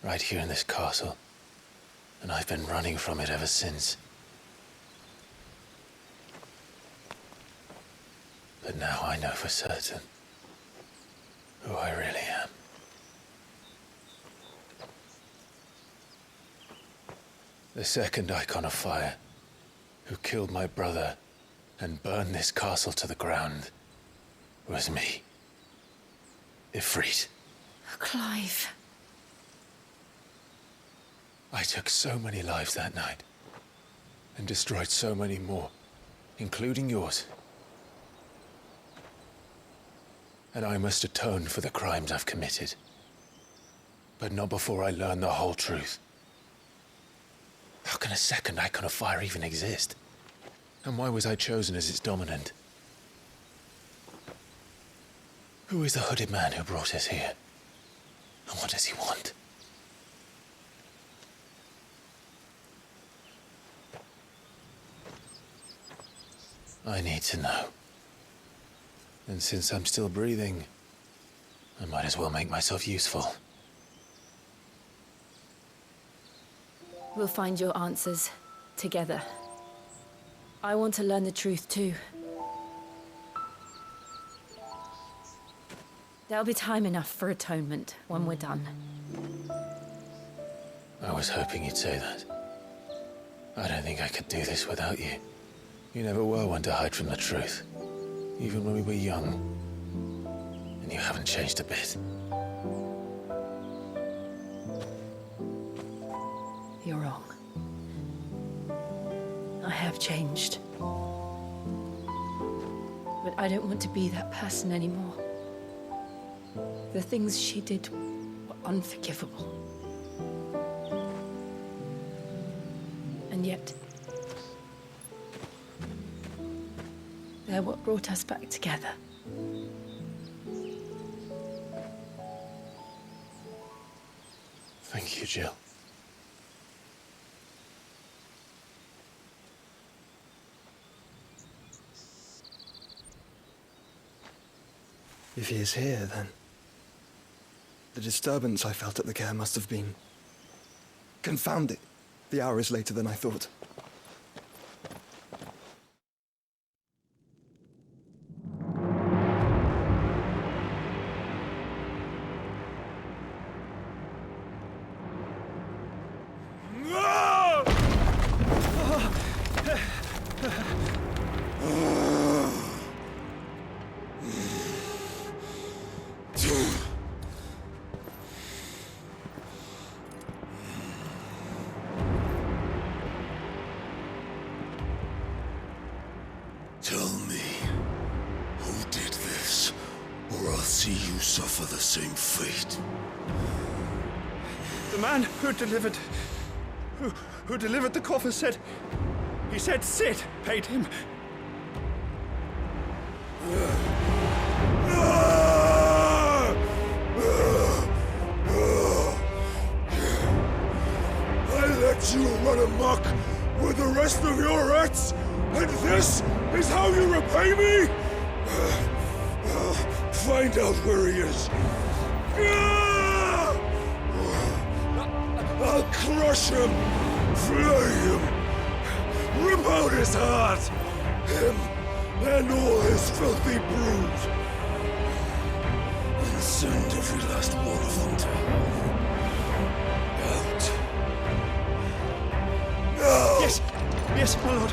right here in this castle, and I've been running from it ever since. But now I know for certain who I really am. The second Icon of Fire, who killed my brother and burned this castle to the ground, was me. Ifrit. Clive. I took so many lives that night, and destroyed so many more, including yours. And I must atone for the crimes I've committed. But not before I learn the whole truth. How can a second Icon of Fire even exist? And why was I chosen as its dominant? Who is the hooded man who brought us here? And what does he want? I need to know. And since I'm still breathing, I might as well make myself useful. We'll find your answers together. I want to learn the truth too. There'll be time enough for atonement when we're done. I was hoping you'd say that. I don't think I could do this without you. You never were one to hide from the truth, even when we were young. And you haven't changed a bit. You're wrong. I have changed. But I don't want to be that person anymore. The things she did were unforgivable. And yet, they're what brought us back together. Thank you, Jill. If he is here, then the disturbance I felt at the care must have been... Confound it. The hour is later than I thought. Tell me, who did this, or I'll see you suffer the same fate. The man who delivered the coffer said... He said Sid paid him. I let you run amok with the rest of your rats, and this is how you repay me? Find out where he is. I'll crush him, flay him, rip out his heart, him and all his filthy brood, and Send every last one of them to out. Yes, yes, my lord.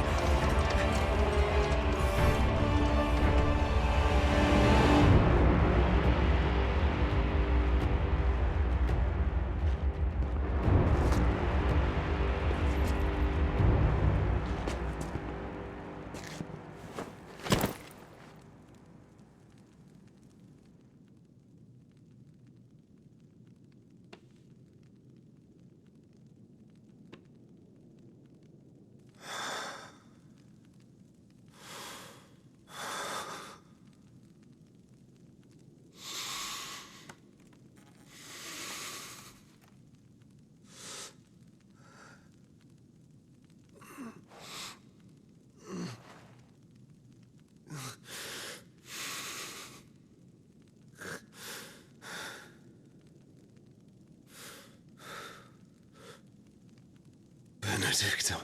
Benedicta.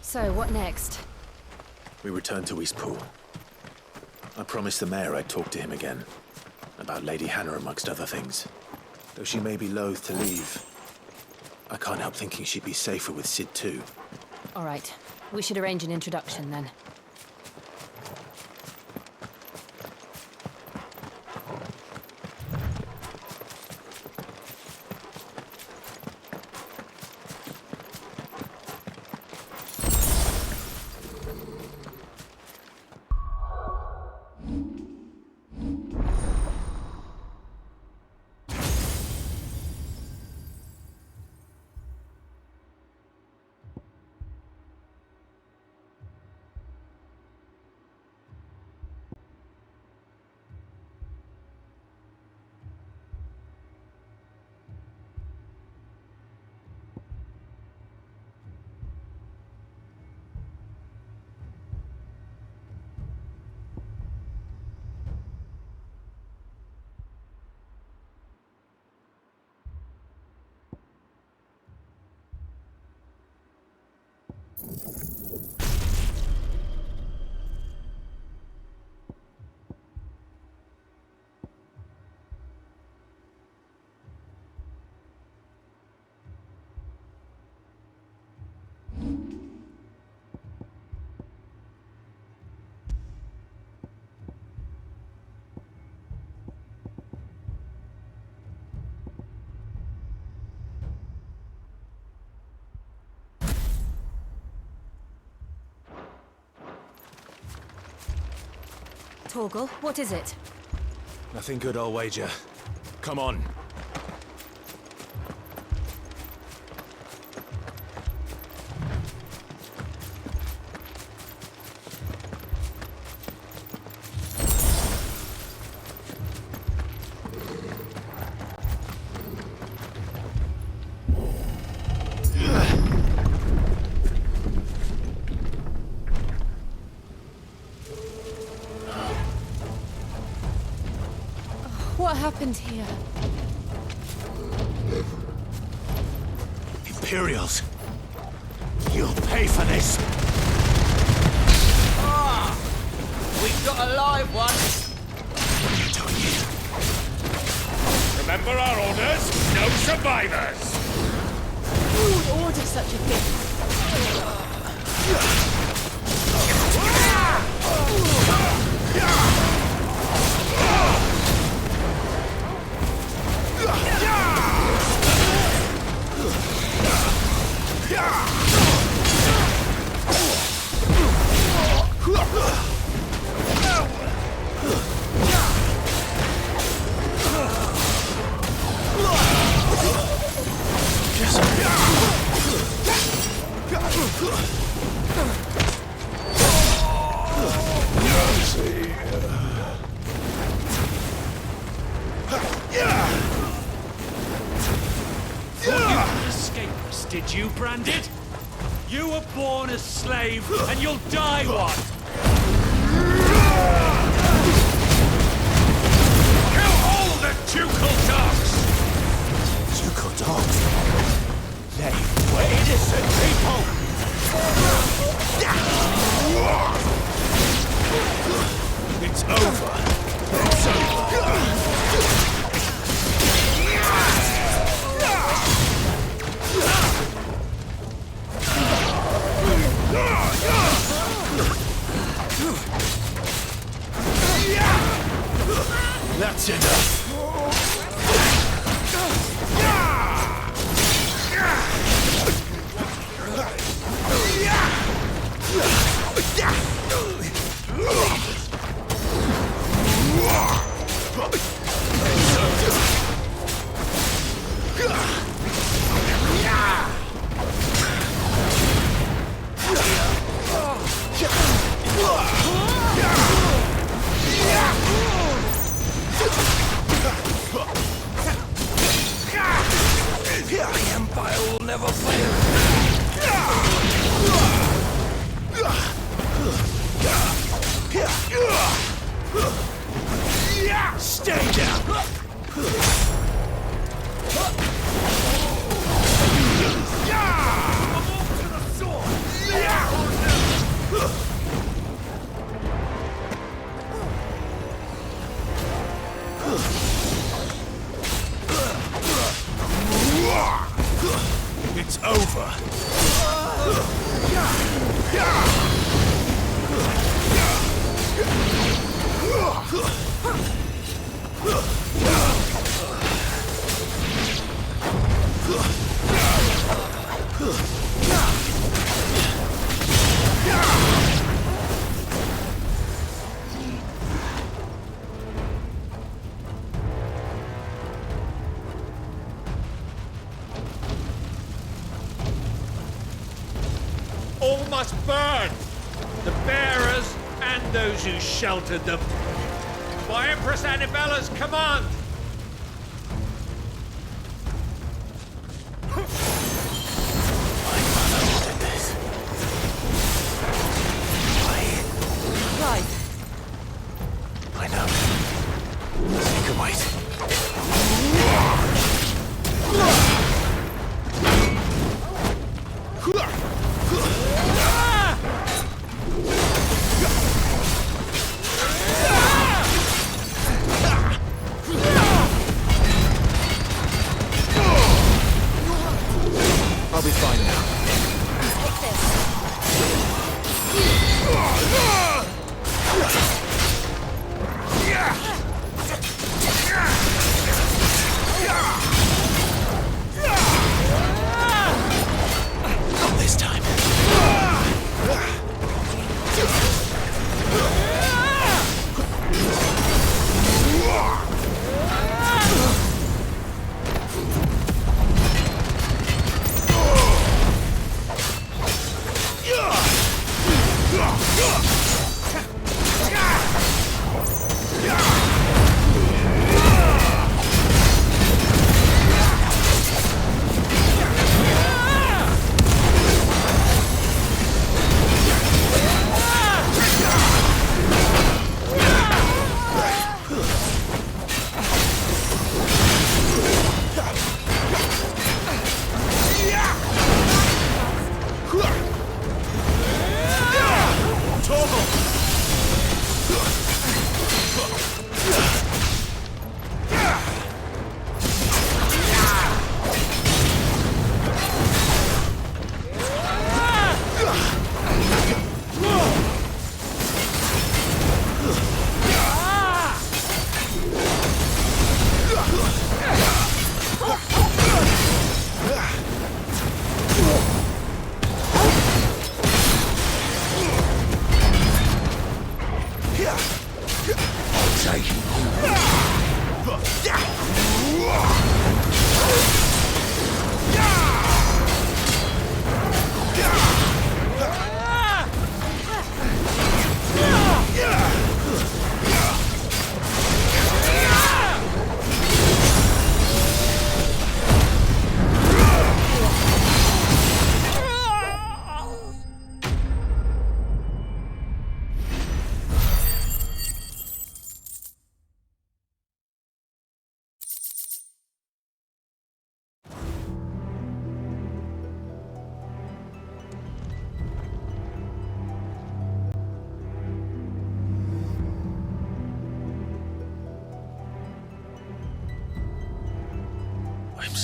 So, what next? We return to Eastpool. I promised the mayor I'd talk to him again. About Lady Hannah, amongst other things. Though she may be loath to leave, I can't help thinking she'd be safer with Cid too. All right. We should arrange an introduction then. Torgal, what is it? Nothing good, I'll wager. Come on. What happened here? Imperials! You'll pay for this! Ah! We've got a live one! What are you doing here? Remember our orders? No survivors! Who would order such a thing? Just Escape us, did you, Branded? You were born a slave, and you'll die one! Kill all the ducal dogs! Ducal dogs? They were innocent people! It's over. It's over. That's enough. The Empire will never fail. Stay down. It's over. All must burn! The bearers and those who sheltered them. By Empress Annabella's command! My mother ordered this. Clive. I know. She can wait.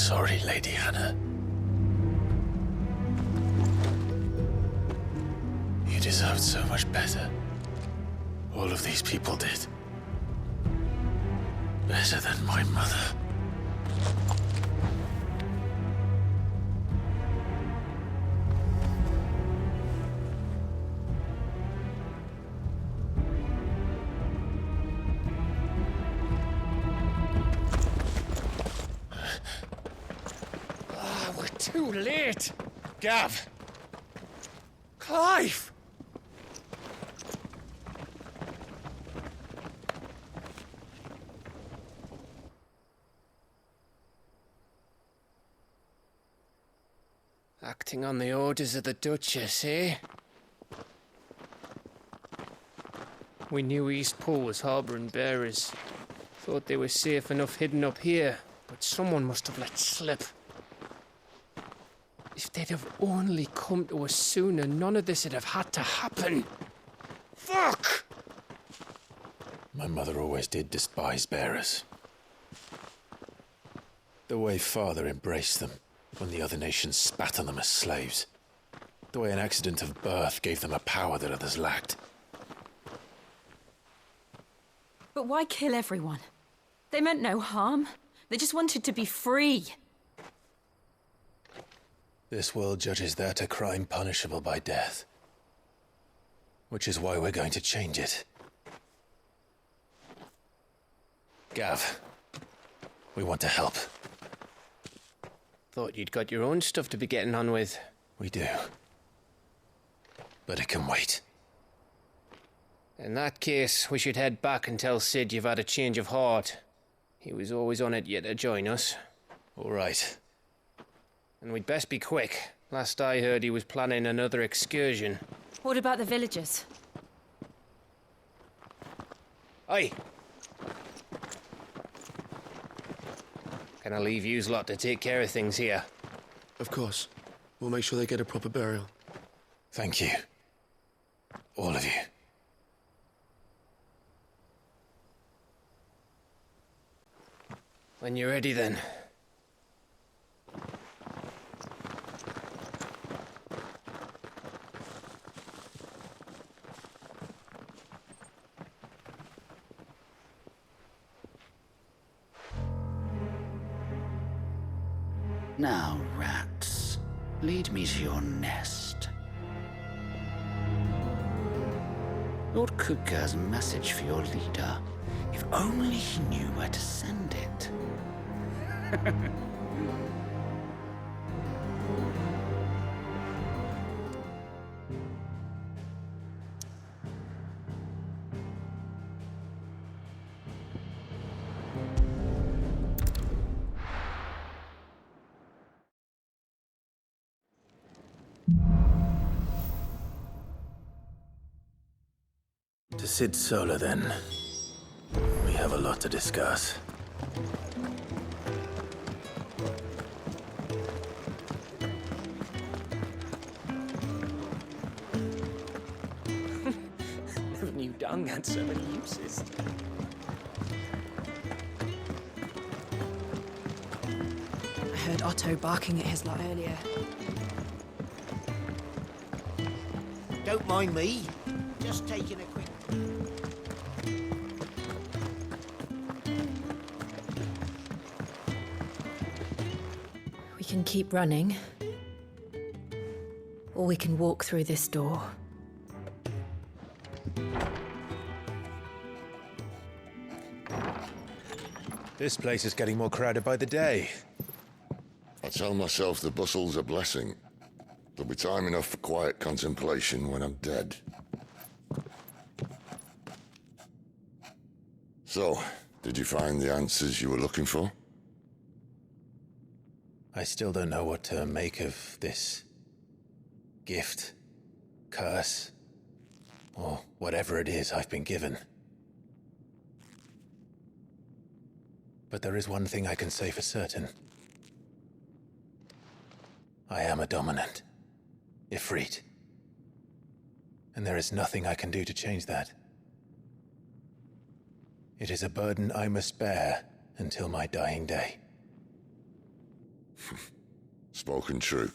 sorry, Lady Hannah. You deserved so much better. All of these people did. Better than my mother. We're too late. Gav. Clive. Acting on the orders of the Duchess, eh? We knew Eastpool was harbouring bearers. Thought they were safe enough hidden up here, but someone must have let slip. If they'd have only come to us sooner, none of this would have had to happen. Fuck! My mother always did despise bearers. The way Father embraced them when the other nations spat on them as slaves. The way an accident of birth gave them a power that others lacked. But why kill everyone? They meant no harm. They just wanted to be free. This world judges that a crime punishable by death. Which is why we're going to change it. Gav, we want to help. Thought you'd got your own stuff to be getting on with. We do. But it can wait. In that case, we should head back and tell Sid you've had a change of heart. He was always on it yet to join us. All right. And we'd best be quick. Last I heard, he was planning another excursion. What about the villagers? Aye. Can I leave yous lot to take care of things here? Of course. We'll make sure they get a proper burial. Thank you. All of you. When you're ready, then. Now, rats, lead me to your nest. Lord Kupka's message for your leader. If only he knew where to send it. To Sid Solar, then. We have a lot to discuss. Never knew dung had so many uses. I heard Otto barking at his lot earlier. Don't mind me. Just taking a quick... We can keep running. Or we can walk through this door. This place is getting more crowded by the day. I tell myself the bustle's a blessing. There'll be time enough for quiet contemplation when I'm dead. So, did you find the answers you were looking for? I still don't know what to make of this gift, curse, or whatever it is I've been given. But there is one thing I can say for certain. I am a dominant, Ifrit. And there is nothing I can do to change that. It is a burden I must bear until my dying day. Spoken true.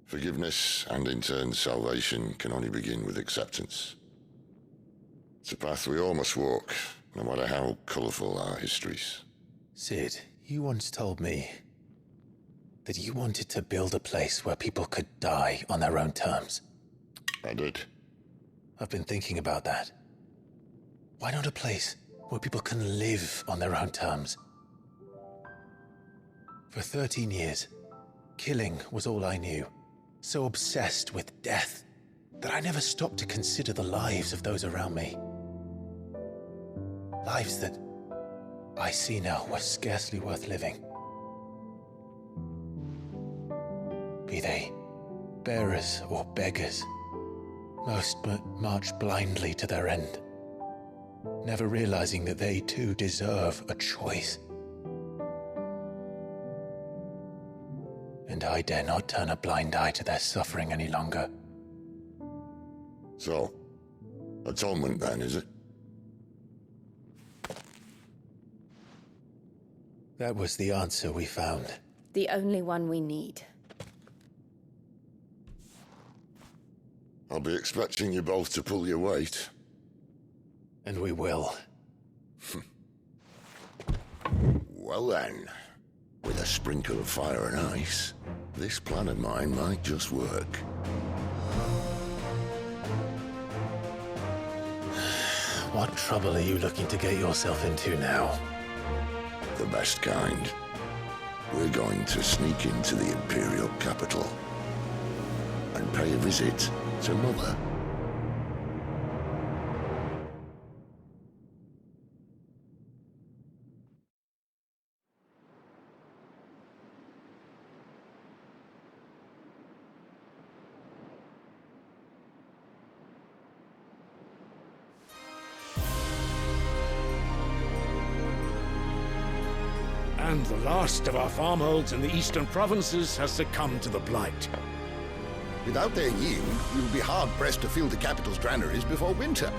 Forgiveness, and in turn salvation, can only begin with acceptance. It's a path we all must walk, no matter how colourful our histories. Cid, you once told me that you wanted to build a place where people could die on their own terms. I did. I've been thinking about that. Why not a place where people can live on their own terms? For 13 years, killing was all I knew. So obsessed with death that I never stopped to consider the lives of those around me. Lives that I see now were scarcely worth living. Be they bearers or beggars, most march blindly to their end, never realizing that they too deserve a choice. And I dare not turn a blind eye to their suffering any longer. So, atonement then, is it? That was the answer we found. The only one we need. I'll be expecting you both to pull your weight. And we will. Well then, with a sprinkle of fire and ice, this plan of mine might just work. What trouble are you looking to get yourself into now? The best kind. We're going to sneak into the Imperial capital and pay a visit to Mother. And the last of our farmholds in the eastern provinces has succumbed to the blight. Without their yield, we will be hard-pressed to fill the capital's granaries before winter.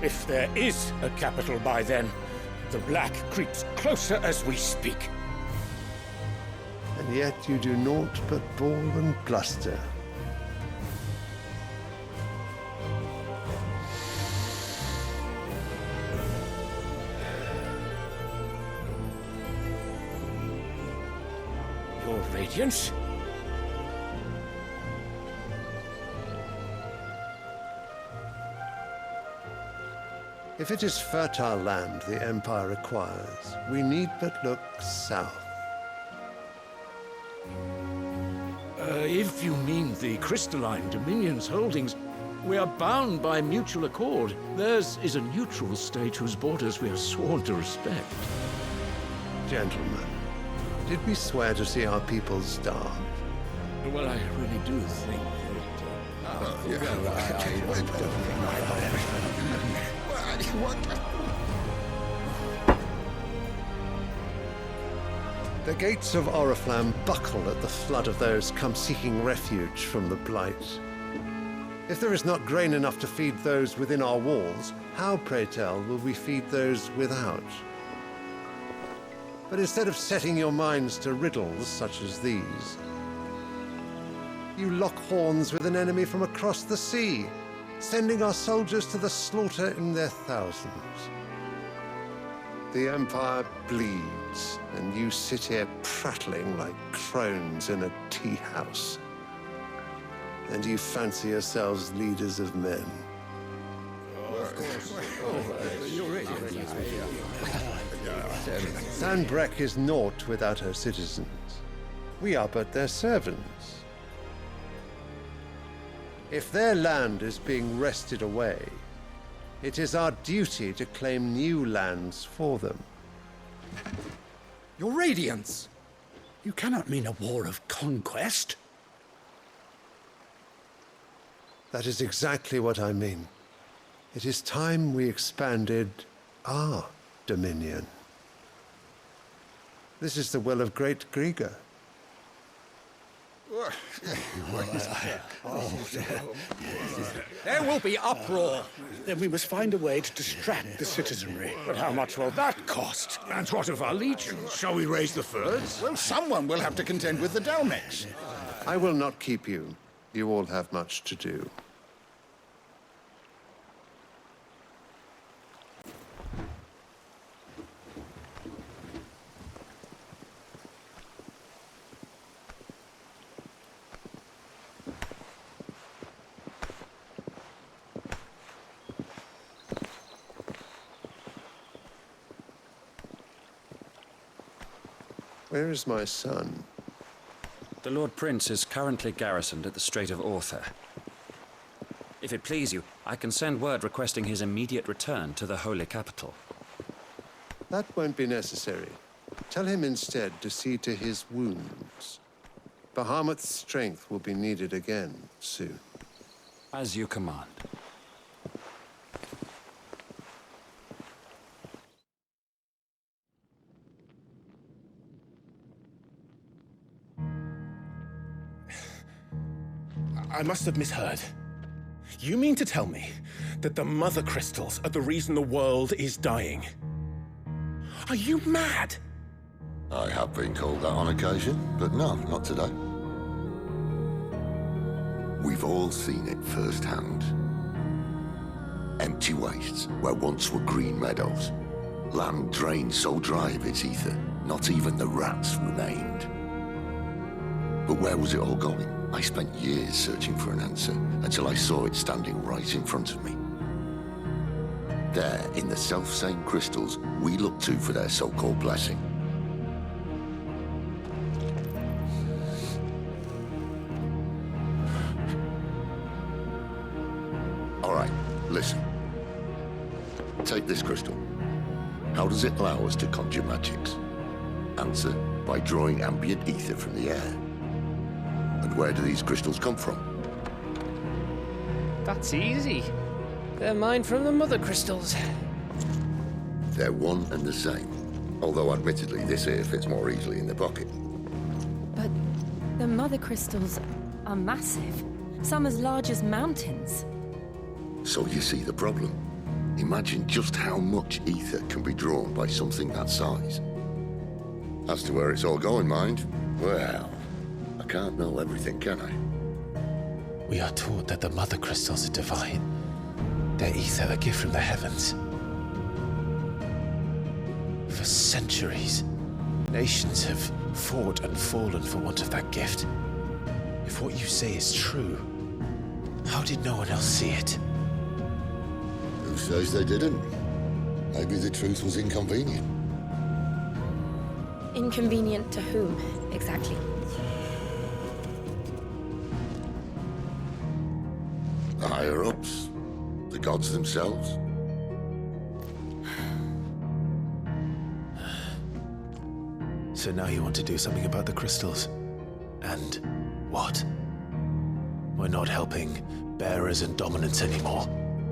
If there is a capital by then, the black creeps closer as we speak. And yet you do naught but bawl and bluster. Your Radiance? If it is fertile land the Empire requires, we need but look south. If you mean the Crystalline Dominion's holdings, we are bound by mutual accord. Theirs is a neutral state whose borders we are sworn to respect. Gentlemen, did we swear to see our people starve? Well, I really do think The gates of Oriflamme buckle at the flood of those come seeking refuge from the blight. If there is not grain enough to feed those within our walls, how, pray tell, will we feed those without? But instead of setting your minds to riddles such as these, you lock horns with an enemy from across the sea, sending our soldiers to the slaughter in their thousands. The Empire bleeds, and you sit here prattling like crones in a tea house. And you fancy yourselves leaders of men. Sanbreque is naught without her citizens. We are but their servants. If their land is being wrested away, it is our duty to claim new lands for them. Your Radiance! You cannot mean a war of conquest. That is exactly what I mean. It is time we expanded our dominion. This is the will of great Grieger. There will be uproar. Then we must find a way to distract the citizenry. But how much will that cost? And what of our legions? Shall we raise the furs? Well, someone will have to contend with the Dalmex. I will not keep you. You all have much to do. Where is my son? The Lord Prince is currently garrisoned at the Strait of Orther. If it please you, I can send word requesting his immediate return to the Holy Capital. That won't be necessary. Tell him instead to see to his wounds. Bahamut's strength will be needed again soon. As you command. I must have misheard. You mean to tell me that the Mother Crystals are the reason the world is dying? Are you mad? I have been called that on occasion, but no, not today. We've all seen it firsthand. Empty wastes where once were green meadows. Land drained so dry of its ether, not even the rats remained. But where was it all going? I spent years searching for an answer until I saw it standing right in front of me. There, in the self-same crystals we look to for their so-called blessing. All right, listen. Take this crystal. How does it allow us to conjure magics? Answer, by drawing ambient ether from the air. And where do these crystals come from? That's easy. They're mined from the Mother Crystals. They're one and the same. Although admittedly this here fits more easily in the pocket. But the Mother Crystals are massive. Some as large as mountains. So you see the problem. Imagine just how much ether can be drawn by something that size. As to where it's all going, mind, well, I can't know everything, can I? We are taught that the Mother Crystals are divine. Their ether a gift from the heavens. For centuries, nations have fought and fallen for want of that gift. If what you say is true, how did no one else see it? Who says they didn't? Maybe the truth was inconvenient. Inconvenient to whom, exactly? The higher-ups? The gods themselves? So now you want to do something about the crystals? And what? We're not helping bearers and dominants anymore.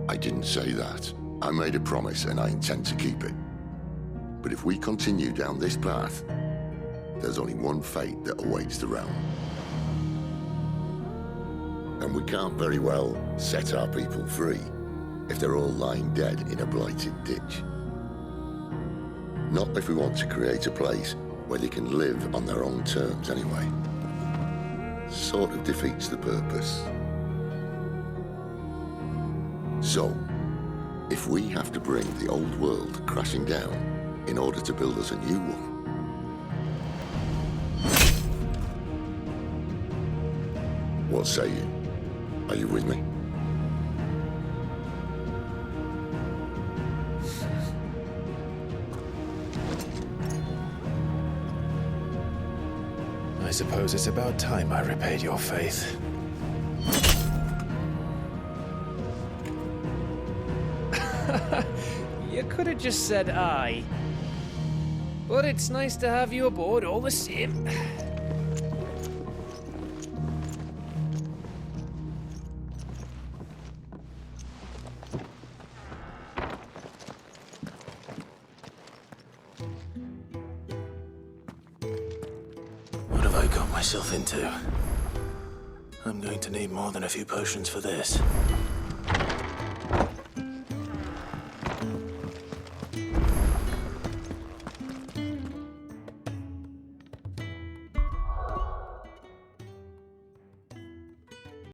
I didn't say that. I made a promise and I intend to keep it. But if we continue down this path, there's only one fate that awaits the realm. And we can't very well set our people free if they're all lying dead in a blighted ditch. Not if we want to create a place where they can live on their own terms anyway. Sort of defeats the purpose. So, if we have to bring the old world crashing down in order to build us a new one, what say you? Are you with me? I suppose it's about time I repaid your faith. You could have just said aye. But it's nice to have you aboard all the same. What have I got myself into? I'm going to need more than a few potions for this.